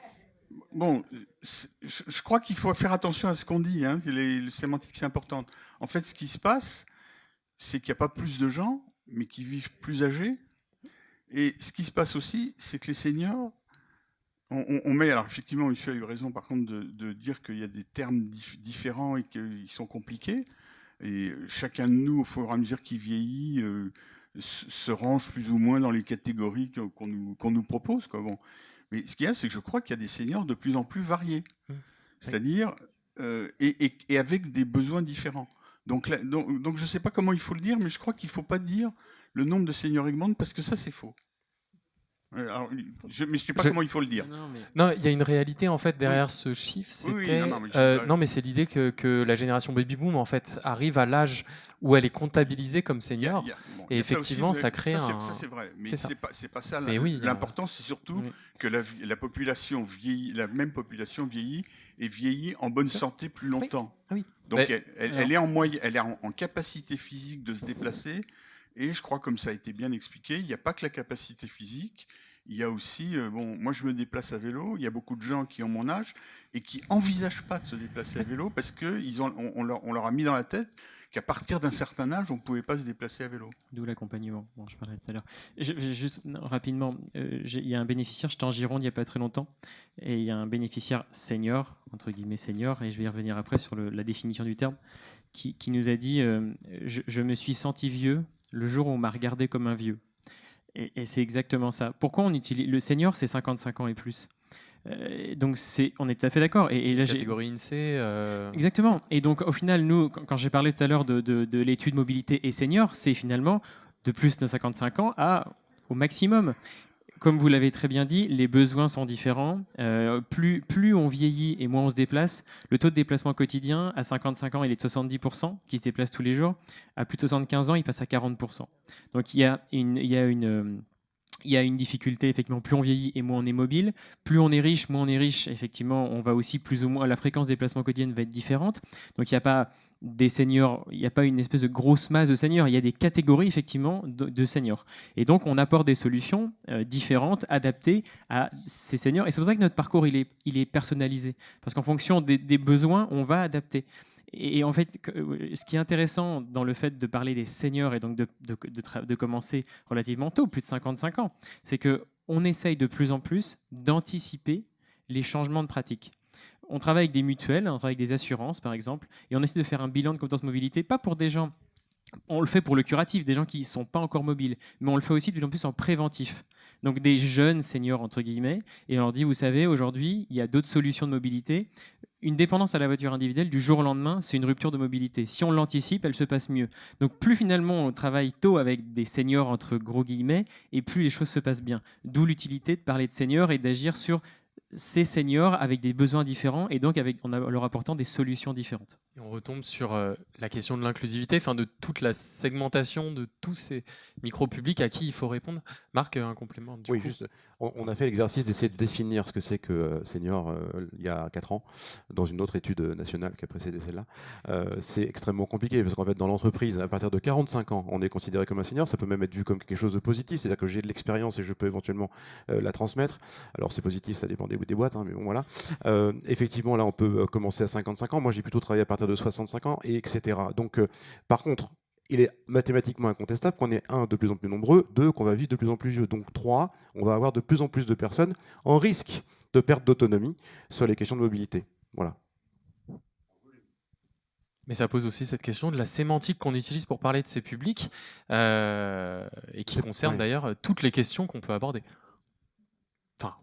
bon, je crois qu'il faut faire attention à ce qu'on dit, hein, les sémantiques, c'est important. En fait, ce qui se passe, c'est qu'il n'y a pas plus de gens, mais qui vivent plus âgés. Et ce qui se passe aussi, c'est que les seniors, on met, alors effectivement, monsieur a eu raison par contre de dire qu'il y a des termes différents et qu'ils sont compliqués. Et chacun de nous, au fur et à mesure qu'il vieillit, se range plus ou moins dans les catégories qu'on nous propose, quoi. Bon. Mais ce qu'il y a, c'est que je crois qu'il y a des seniors de plus en plus variés. C'est-à-dire, et avec des besoins différents. Donc je ne sais pas comment il faut le dire, mais je crois qu'il ne faut pas dire le nombre de seniors augmente parce que ça, c'est faux. Alors, mais je ne sais pas comment il faut le dire. Non, il y a une réalité en fait derrière ce chiffre. C'était non, mais c'est l'idée que la génération baby boom en fait arrive à l'âge où elle est comptabilisée comme senior. Et effectivement, ça crée un. Ça c'est vrai, mais c'est pas ça. L'important, c'est surtout que la population vieillit, la même population vieillit et vieillit en bonne santé plus longtemps. Oui. Donc elle est en moyenne, elle est en capacité physique de se déplacer. Et je crois, comme ça a été bien expliqué, il n'y a pas que la capacité physique, il y a aussi, moi je me déplace à vélo, il y a beaucoup de gens qui ont mon âge et qui n'envisagent pas de se déplacer à vélo parce qu'on leur a mis dans la tête qu'à partir d'un certain âge, on ne pouvait pas se déplacer à vélo. D'où l'accompagnement, dont je parlais tout à l'heure. Juste rapidement, il y a un bénéficiaire, j'étais en Gironde il n'y a pas très longtemps, et il y a un bénéficiaire senior, entre guillemets senior, et je vais y revenir après sur la définition du terme, qui nous a dit je me suis senti vieux le jour où on m'a regardé comme un vieux. Et c'est exactement ça. Pourquoi on utilise... Le senior, c'est 55 ans et plus. Donc on est tout à fait d'accord. Et là, catégorie INSEE. Exactement. Et donc au final, nous, quand j'ai parlé tout à l'heure de l'étude mobilité et senior, c'est finalement de plus de 55 ans au maximum. Comme vous l'avez très bien dit, les besoins sont différents. Plus on vieillit et moins on se déplace. Le taux de déplacement quotidien, à 55 ans, il est de 70%, qui se déplace tous les jours. À plus de 75 ans, il passe à 40%. Donc il y a une difficulté, effectivement, plus on vieillit et moins on est mobile. Plus on est riche, moins on est riche, effectivement, on va aussi plus ou moins, la fréquence de déplacement quotidienne va être différente. Donc il n'y a pas des seniors, il n'y a pas une espèce de grosse masse de seniors, il y a des catégories, effectivement, de seniors. Et donc on apporte des solutions différentes, adaptées à ces seniors. Et c'est pour ça que notre parcours, il est personnalisé. Parce qu'en fonction des besoins, on va adapter. Et en fait, ce qui est intéressant dans le fait de parler des seniors et donc de commencer relativement tôt, plus de 55 ans, c'est qu'on essaye de plus en plus d'anticiper les changements de pratique. On travaille avec des mutuelles, on travaille avec des assurances par exemple, et on essaie de faire un bilan de compétences mobilité, pas pour des gens, on le fait pour le curatif, des gens qui ne sont pas encore mobiles, mais on le fait aussi de plus en plus en préventif. Donc des jeunes seniors, entre guillemets, et on leur dit, vous savez, aujourd'hui, il y a d'autres solutions de mobilité. Une dépendance à la voiture individuelle, du jour au lendemain, c'est une rupture de mobilité. Si on l'anticipe, elle se passe mieux. Donc plus finalement on travaille tôt avec des seniors, entre gros guillemets, et plus les choses se passent bien. D'où l'utilité de parler de seniors et d'agir sur ces seniors avec des besoins différents et donc en leur apportant des solutions différentes. Et on retombe sur la question de l'inclusivité, enfin de toute la segmentation de tous ces micro-publics à qui il faut répondre. Marc, un complément du coup. Juste, on a fait l'exercice d'essayer de définir ce que c'est que senior il y a 4 ans, dans une autre étude nationale qui a précédé celle-là. C'est extrêmement compliqué, parce qu'en fait, dans l'entreprise, à partir de 45 ans, on est considéré comme un senior, ça peut même être vu comme quelque chose de positif, c'est-à-dire que j'ai de l'expérience et je peux éventuellement la transmettre. Alors c'est positif, ça dépend des boîtes, hein, mais bon voilà. Effectivement, là, on peut commencer à 55 ans, moi j'ai plutôt travaillé à partir de 65 ans, et etc. Donc, par contre, il est mathématiquement incontestable qu'on est, 1, de plus en plus nombreux, 2, qu'on va vivre de plus en plus vieux. Donc 3, on va avoir de plus en plus de personnes en risque de perte d'autonomie sur les questions de mobilité. Voilà. Mais ça pose aussi cette question de la sémantique qu'on utilise pour parler de ces publics et qui concerne d'ailleurs toutes les questions qu'on peut aborder. Enfin.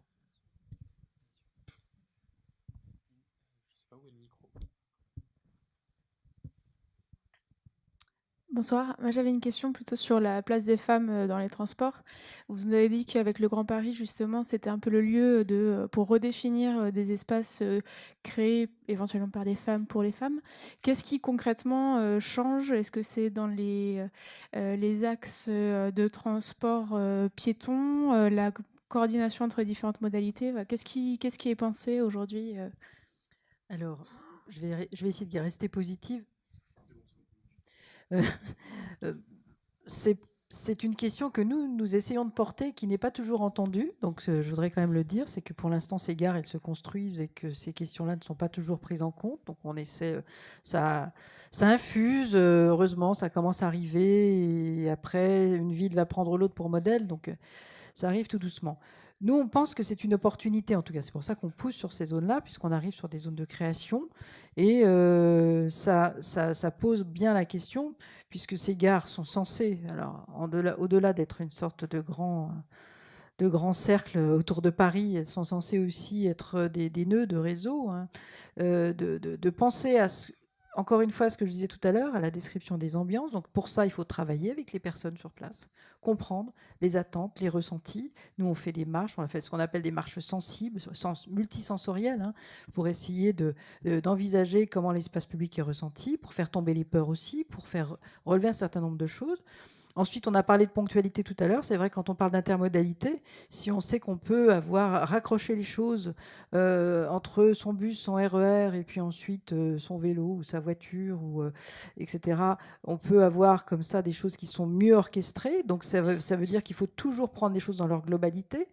Bonsoir, moi j'avais une question plutôt sur la place des femmes dans les transports. Vous nous avez dit qu'avec le Grand Paris, justement, c'était un peu le lieu pour redéfinir des espaces créés éventuellement par des femmes pour les femmes. Qu'est-ce qui concrètement change? Est-ce que c'est dans les axes de transport piéton, la coordination entre les différentes modalités? Qu'est-ce qui est pensé aujourd'hui? Alors, je vais essayer de rester positive. C'est une question que nous essayons de porter, qui n'est pas toujours entendue. Donc, je voudrais quand même le dire, c'est que pour l'instant, ces gares, elles se construisent et que ces questions-là ne sont pas toujours prises en compte. Donc, on essaie, ça infuse. Heureusement, ça commence à arriver. Et après, une ville va prendre l'autre pour modèle. Donc, ça arrive tout doucement. Nous, on pense que c'est une opportunité, en tout cas. C'est pour ça qu'on pousse sur ces zones-là, puisqu'on arrive sur des zones de création. Et ça pose bien la question, puisque ces gares sont censées, alors au-delà d'être une sorte de grand cercle autour de Paris, elles sont censées aussi être des nœuds de réseau, hein, de penser à encore une fois, ce que je disais tout à l'heure, à la description des ambiances. Donc pour ça, il faut travailler avec les personnes sur place, comprendre les attentes, les ressentis. Nous, on fait des marches, on a fait ce qu'on appelle des marches sensibles, multisensorielles, hein, pour essayer d'envisager comment l'espace public est ressenti, pour faire tomber les peurs aussi, pour faire relever un certain nombre de choses. Ensuite, on a parlé de ponctualité tout à l'heure. C'est vrai, quand on parle d'intermodalité, si on sait qu'on peut avoir raccroché les choses entre son bus, son RER, et puis ensuite son vélo ou sa voiture, etc., on peut avoir comme ça des choses qui sont mieux orchestrées. Donc, ça veut dire qu'il faut toujours prendre les choses dans leur globalité.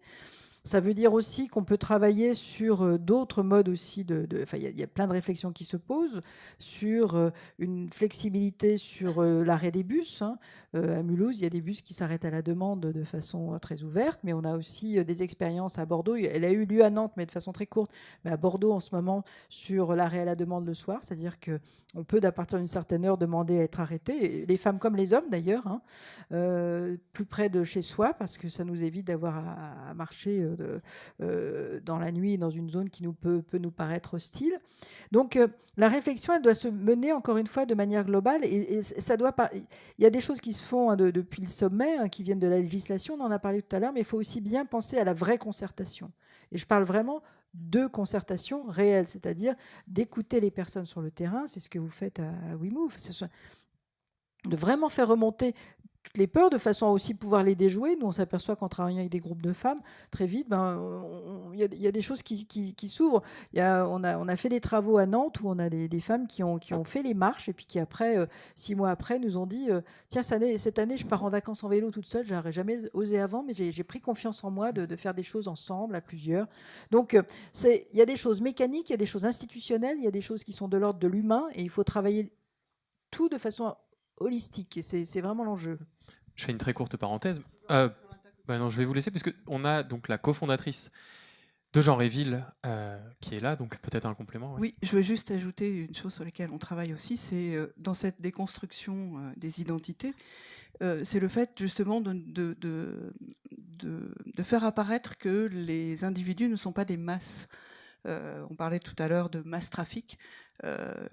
Ça veut dire aussi qu'on peut travailler sur d'autres modes aussi. Enfin, il y a plein de réflexions qui se posent sur une flexibilité sur l'arrêt des bus. Hein. À Mulhouse, il y a des bus qui s'arrêtent à la demande de façon très ouverte, mais on a aussi des expériences à Bordeaux. Elle a eu lieu à Nantes, mais de façon très courte. Mais à Bordeaux, en ce moment, sur l'arrêt à la demande le soir, c'est-à-dire qu'on peut, à partir d'une certaine heure, demander à être arrêté, et les femmes comme les hommes d'ailleurs, hein, plus près de chez soi, parce que ça nous évite d'avoir à marcher dans la nuit, dans une zone qui peut nous paraître hostile. Donc la réflexion, elle doit se mener encore une fois de manière globale, et ça doit pas. Il y a des choses qui se font depuis le sommet, hein, qui viennent de la législation, on en a parlé tout à l'heure, mais il faut aussi bien penser à la vraie concertation. Et je parle vraiment de concertation réelle, c'est-à-dire d'écouter les personnes sur le terrain. C'est ce que vous faites à WeMove. De vraiment faire remonter toutes les peurs de façon à aussi pouvoir les déjouer. Nous, on s'aperçoit qu'en travaillant avec des groupes de femmes, très vite, il y a des choses qui s'ouvrent. On a fait des travaux à Nantes où on a des femmes qui ont fait les marches et puis qui, après, 6 mois après, nous ont dit tiens, cette année, je pars en vacances en vélo toute seule. Je n'aurais jamais osé avant, mais j'ai pris confiance en moi de faire des choses ensemble, à plusieurs. Donc, il y a des choses mécaniques, il y a des choses institutionnelles, il y a des choses qui sont de l'ordre de l'humain, et il faut travailler tout de façon holistique, et c'est vraiment l'enjeu. Je fais une très courte parenthèse. Non, je vais vous laisser, parce qu'on a donc la cofondatrice de Genre et Ville qui est là, donc peut-être un complément. Ouais. Oui, je veux juste ajouter une chose sur laquelle on travaille aussi, c'est dans cette déconstruction des identités, c'est le fait justement de faire apparaître que les individus ne sont pas des masses. On parlait tout à l'heure de mass trafic.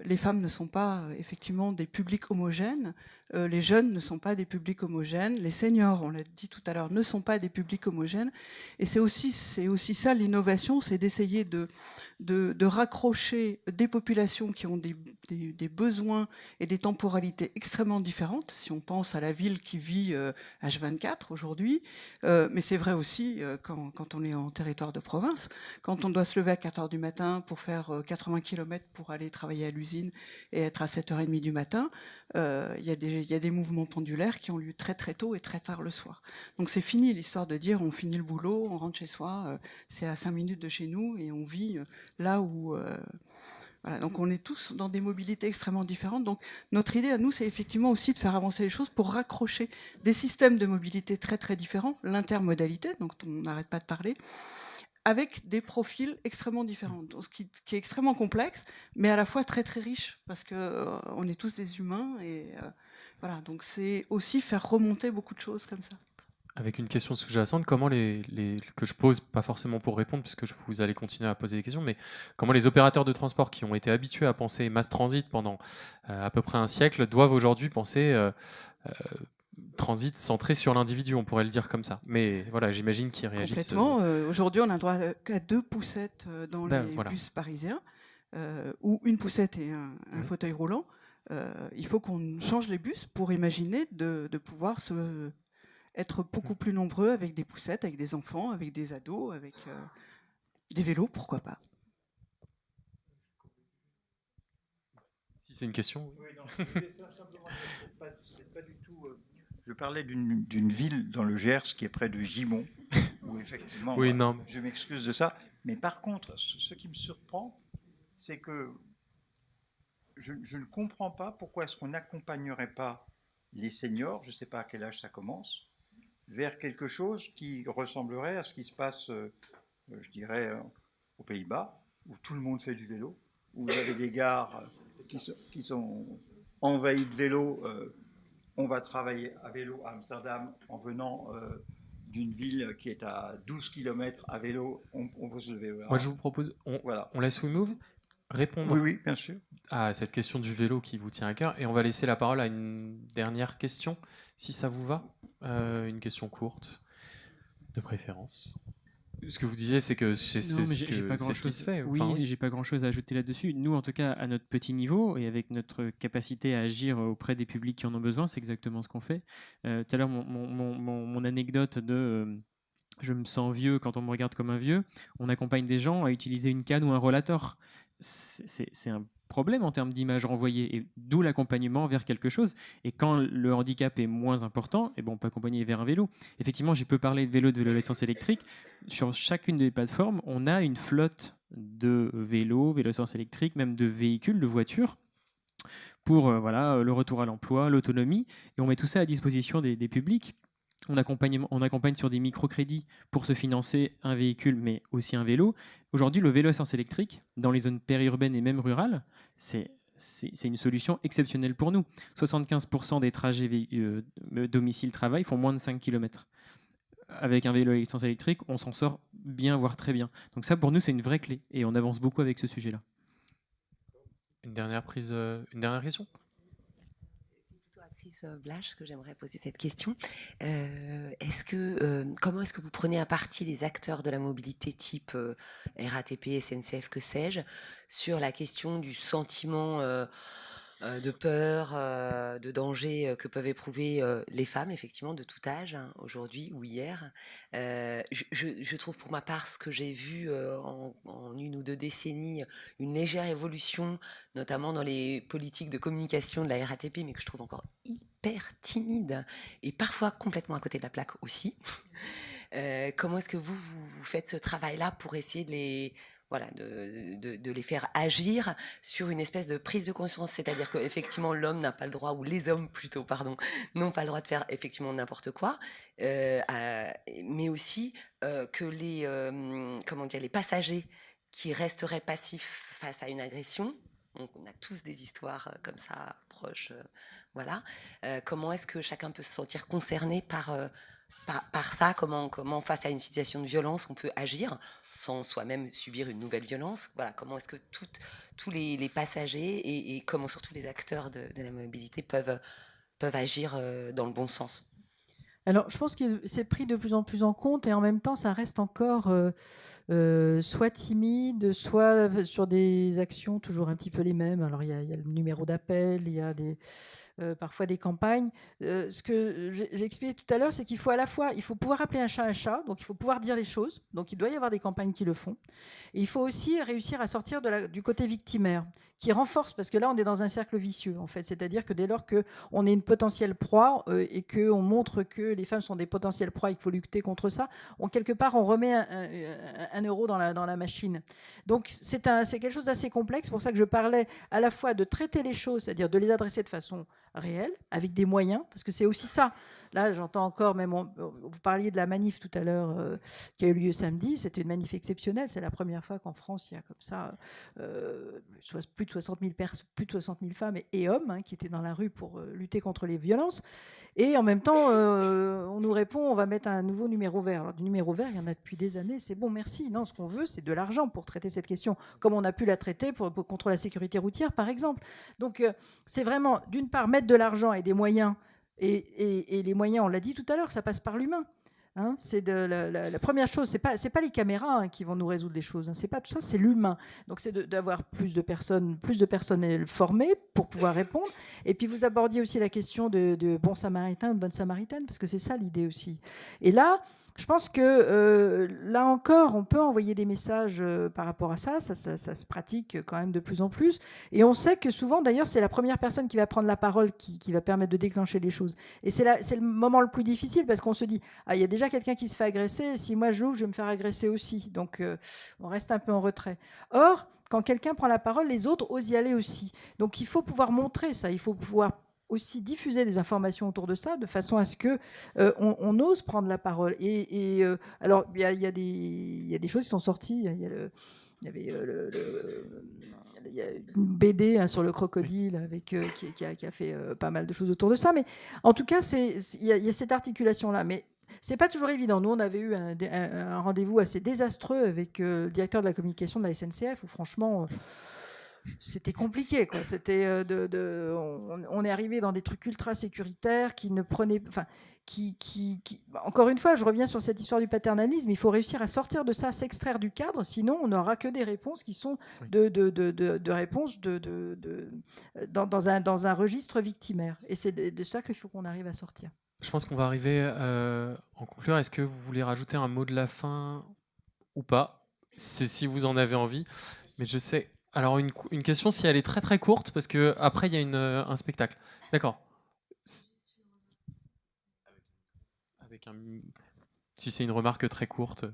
Les femmes ne sont pas effectivement des publics homogènes, les jeunes ne sont pas des publics homogènes, les seniors, on l'a dit tout à l'heure, ne sont pas des publics homogènes. Et c'est aussi ça l'innovation, c'est d'essayer de raccrocher des populations qui ont des besoins et des temporalités extrêmement différentes. Si on pense à la ville qui vit H24 aujourd'hui, mais c'est vrai aussi quand on est en territoire de province, quand on doit se lever à 4h du matin pour faire 80 km pour aller travailler à l'usine et être à 7h30 du matin, il y a des mouvements pendulaires qui ont lieu très très tôt et très tard le soir. Donc c'est fini l'histoire de dire on finit le boulot, on rentre chez soi, c'est à 5 minutes de chez nous et on vit là où... Voilà, donc on est tous dans des mobilités extrêmement différentes. Donc notre idée à nous, c'est effectivement aussi de faire avancer les choses pour raccrocher des systèmes de mobilité très très différents, l'intermodalité, dont on n'arrête pas de parler, avec des profils extrêmement différents, donc, ce qui est extrêmement complexe, mais à la fois très très riche, parce qu'on est tous des humains, et voilà, donc c'est aussi faire remonter beaucoup de choses comme ça. Avec une question sous-jacente, comment que je pose, pas forcément pour répondre, puisque vous allez continuer à poser des questions, mais comment les opérateurs de transport qui ont été habitués à penser mass transit pendant à peu près un siècle doivent aujourd'hui penser transit centré sur l'individu, on pourrait le dire comme ça. Mais voilà, j'imagine qu'ils réagissent. Complètement. Aujourd'hui, on a droit à 2 poussettes dans les bus parisiens, ou une poussette et un fauteuil roulant. Il faut qu'on change les bus pour imaginer de pouvoir être beaucoup plus nombreux avec des poussettes, avec des enfants, avec des ados, avec des vélos, pourquoi pas. Si c'est une question. Oui, non, simplement, c'est pas du tout. Je parlais d'une ville dans le Gers qui est près de Gimont, où effectivement, oui, non. Je m'excuse de ça. Mais par contre, ce qui me surprend, c'est que je ne comprends pas pourquoi est-ce qu'on n'accompagnerait pas les seniors, je ne sais pas à quel âge ça commence, vers quelque chose qui ressemblerait à ce qui se passe, je dirais, aux Pays-Bas, où tout le monde fait du vélo, où vous avez des gares qui sont envahies de vélos. On va travailler à vélo à Amsterdam en venant d'une ville qui est à 12 km à vélo. On peut se lever. Moi, je vous propose, on laisse WeMove répondre oui, bien sûr, à cette question du vélo qui vous tient à cœur, et on va laisser la parole à une dernière question, si ça vous va. Une question courte, de préférence. Ce que vous disiez, c'est que c'est ce qui se fait. Oui, j'ai pas grand-chose à ajouter là-dessus. Nous, en tout cas, à notre petit niveau et avec notre capacité à agir auprès des publics qui en ont besoin, c'est exactement ce qu'on fait. Tout à l'heure, mon anecdote je me sens vieux quand on me regarde comme un vieux. On accompagne des gens à utiliser une canne ou un rollator. C'est un problème en termes d'image renvoyée, et d'où l'accompagnement vers quelque chose. Et quand le handicap est moins important, et bon, on peut accompagner vers un vélo. Effectivement, j'ai peu parlé de vélo à essence électrique. Sur chacune des plateformes, on a une flotte de vélos à essence électrique, même de véhicules, de voitures, pour le retour à l'emploi, l'autonomie, et on met tout ça à disposition des publics. On accompagne sur des microcrédits pour se financer un véhicule, mais aussi un vélo. Aujourd'hui, le vélo à essence électrique, dans les zones périurbaines et même rurales, c'est une solution exceptionnelle pour nous. 75% des trajets domicile-travail font moins de 5 km. Avec un vélo à essence électrique, on s'en sort bien, voire très bien. Donc ça, pour nous, c'est une vraie clé, et on avance beaucoup avec ce sujet-là. Une dernière question ? Chris Blache, que j'aimerais poser cette question. Comment est-ce que vous prenez à partie les acteurs de la mobilité type RATP, SNCF, que sais-je, sur la question du sentiment de peur, de danger que peuvent éprouver les femmes, effectivement, de tout âge, hein, aujourd'hui ou hier. Je trouve pour ma part ce que j'ai vu en 1 ou 2 décennies, une légère évolution, notamment dans les politiques de communication de la RATP, mais que je trouve encore hyper timide et parfois complètement à côté de la plaque aussi. Comment est-ce que vous faites ce travail-là pour essayer de les faire agir sur une espèce de prise de conscience, c'est-à-dire qu'effectivement l'homme n'a pas le droit, ou les hommes plutôt, pardon, n'ont pas le droit de faire effectivement n'importe quoi, mais aussi que les passagers qui resteraient passifs face à une agression, on a tous des histoires comme ça proches, comment est-ce que chacun peut se sentir concerné par ça, comment face à une situation de violence on peut agir sans soi-même subir une nouvelle violence. Comment est-ce que tous les passagers et comment surtout les acteurs de la mobilité peuvent agir dans le bon sens. Alors, je pense que c'est pris de plus en plus en compte, et en même temps, ça reste encore soit timide, soit sur des actions toujours un petit peu les mêmes. Alors, il y a le numéro d'appel, il y a parfois des campagnes. Ce que j'ai expliqué tout à l'heure, c'est qu'il faut il faut pouvoir appeler un chat, donc il faut pouvoir dire les choses. Donc il doit y avoir des campagnes qui le font. Et il faut aussi réussir à sortir du côté victimaire, qui renforce, parce que là on est dans un cercle vicieux en fait. C'est-à-dire que dès lors qu'on est une potentielle proie et qu'on montre que les femmes sont des potentielles proies et qu'il faut lutter contre ça, quelque part on remet un euro dans la machine. Donc c'est quelque chose d'assez complexe. C'est pour ça que je parlais à la fois de traiter les choses, c'est-à-dire de les adresser de façon réelle, avec des moyens, parce que c'est aussi ça. Là, j'entends encore, vous parliez de la manif tout à l'heure qui a eu lieu samedi, c'était une manif exceptionnelle, c'est la première fois qu'en France, il y a comme ça plus de 60 000 femmes et hommes qui étaient dans la rue pour lutter contre les violences. Et en même temps, on nous répond, on va mettre un nouveau numéro vert. Alors, du numéro vert, il y en a depuis des années, c'est bon, merci. Non, ce qu'on veut, c'est de l'argent pour traiter cette question, comme on a pu la traiter contre la sécurité routière, par exemple. Donc, c'est vraiment, d'une part, mettre de l'argent et des moyens. Et les moyens, on l'a dit tout à l'heure, ça passe par l'humain. C'est la première chose. C'est pas les caméras qui vont nous résoudre les choses. C'est pas tout ça, c'est l'humain. Donc c'est d'avoir plus de personnel formé pour pouvoir répondre. Et puis vous abordiez aussi la question de bon samaritain, de bonne samaritaine, parce que c'est ça l'idée aussi. Et là, je pense que là encore, on peut envoyer des messages par rapport à ça. Ça se pratique quand même de plus en plus. Et on sait que souvent, d'ailleurs, c'est la première personne qui va prendre la parole qui va permettre de déclencher les choses. Et c'est le moment le plus difficile, parce qu'on se dit, il y a déjà quelqu'un qui se fait agresser, et si moi j'ouvre, je vais me faire agresser aussi. Donc on reste un peu en retrait. Or, quand quelqu'un prend la parole, les autres osent y aller aussi. Donc il faut pouvoir montrer ça, il faut pouvoir aussi diffuser des informations autour de ça, de façon à ce que on ose prendre la parole. Alors, il y a des choses qui sont sorties. Il y a une BD sur le crocodile qui a fait pas mal de choses autour de ça. Mais en tout cas, il y a cette articulation-là. Mais c'est pas toujours évident. Nous, on avait eu un rendez-vous assez désastreux avec le directeur de la communication de la SNCF, où franchement... c'était compliqué, quoi. C'était on est arrivé dans des trucs ultra sécuritaires qui ne prenaient, enfin, encore une fois, je reviens sur cette histoire du paternalisme. Il faut réussir à sortir de ça, s'extraire du cadre, sinon on n'aura que des réponses qui sont de réponses dans un registre victimaire. Et c'est de ça qu'il faut qu'on arrive à sortir. Je pense qu'on va arriver en conclure. Est-ce que vous voulez rajouter un mot de la fin ou pas? C'est si vous en avez envie. Mais je sais. Alors une question, si elle est très très courte, parce que après il y a un spectacle. D'accord. Si c'est une remarque très courte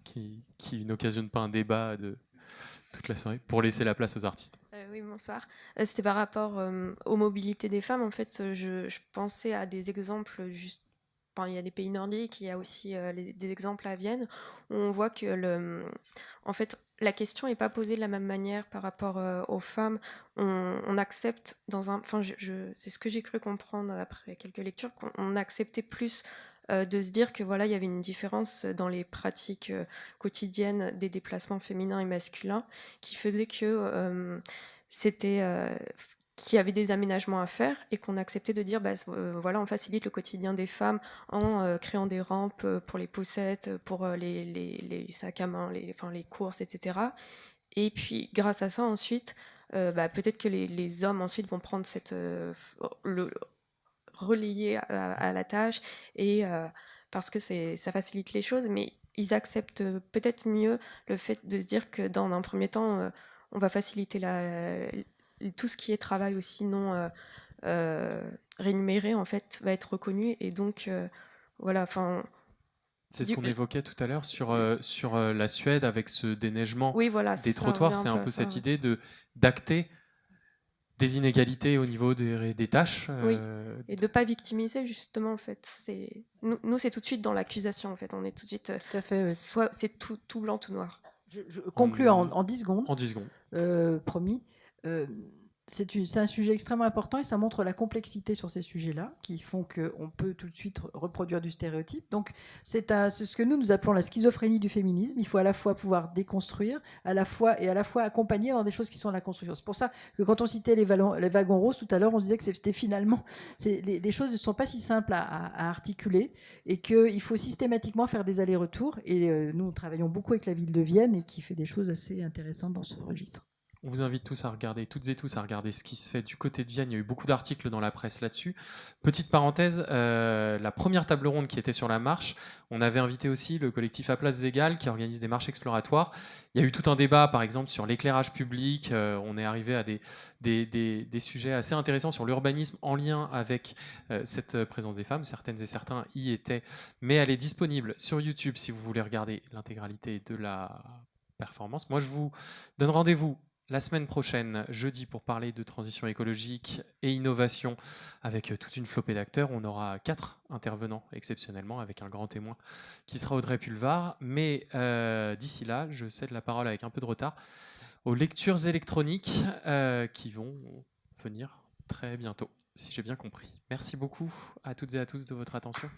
qui n'occasionne pas un débat de toute la soirée, pour laisser la place aux artistes. Oui, bonsoir. C'était par rapport aux mobilités des femmes. En fait, je pensais à des exemples juste. Enfin, il y a des pays nordiques, il y a aussi des exemples à Vienne, où on voit que en fait, la question n'est pas posée de la même manière par rapport aux femmes. On accepte enfin, c'est ce que j'ai cru comprendre après quelques lectures, qu'on acceptait plus de se dire que voilà, il y avait une différence dans les pratiques quotidiennes des déplacements féminins et masculins, qui faisait que qu'il y avait des aménagements à faire et qu'on acceptait de dire voilà, on facilite le quotidien des femmes en créant des rampes pour les poussettes, pour les sacs à main, les courses, etc. Et puis grâce à ça ensuite, peut-être que les hommes ensuite vont prendre relayer à la tâche, et parce que ça facilite les choses, mais ils acceptent peut-être mieux le fait de se dire que dans un premier temps, on va faciliter tout ce qui est travail aussi non rémunéré, en fait, va être reconnu, et donc voilà, enfin... C'est ce qu'on évoquait tout à l'heure sur la Suède avec ce déneigement des trottoirs. C'est un peu cette idée d'acter des inégalités au niveau des tâches. Oui, et de ne pas victimiser, justement, en fait. Nous, c'est tout de suite dans l'accusation, en fait. On est tout de suite... Tout à fait, oui. Soit c'est tout blanc, tout noir. Je conclue en 10 secondes. En 10 secondes. Promis. C'est un sujet extrêmement important, et ça montre la complexité sur ces sujets-là, qui font qu'on peut tout de suite reproduire du stéréotype. Donc c'est ce que nous appelons la schizophrénie du féminisme. Il faut à la fois pouvoir déconstruire, à la fois accompagner dans des choses qui sont la construction. C'est pour ça que quand on citait les wagons roses tout à l'heure, on disait que c'était finalement... les choses ne sont pas si simples à articuler, et qu'il faut systématiquement faire des allers-retours. Et nous travaillons beaucoup avec la ville de Vienne, et qui fait des choses assez intéressantes dans ce registre. On vous invite toutes et tous à regarder ce qui se fait du côté de Vienne. Il y a eu beaucoup d'articles dans la presse là-dessus. Petite parenthèse, la première table ronde qui était sur la marche, on avait invité aussi le collectif À Places Égales qui organise des marches exploratoires. Il y a eu tout un débat, par exemple, sur l'éclairage public. On est arrivé à des sujets assez intéressants sur l'urbanisme en lien avec cette présence des femmes. Certaines et certains y étaient, mais elle est disponible sur YouTube si vous voulez regarder l'intégralité de la performance. Moi, je vous donne rendez-vous la semaine prochaine, jeudi, pour parler de transition écologique et innovation avec toute une flopée d'acteurs. On aura 4 intervenants exceptionnellement, avec un grand témoin qui sera Audrey Pulvar. Mais d'ici là, je cède la parole avec un peu de retard aux lectures électroniques qui vont venir très bientôt, si j'ai bien compris. Merci beaucoup à toutes et à tous de votre attention.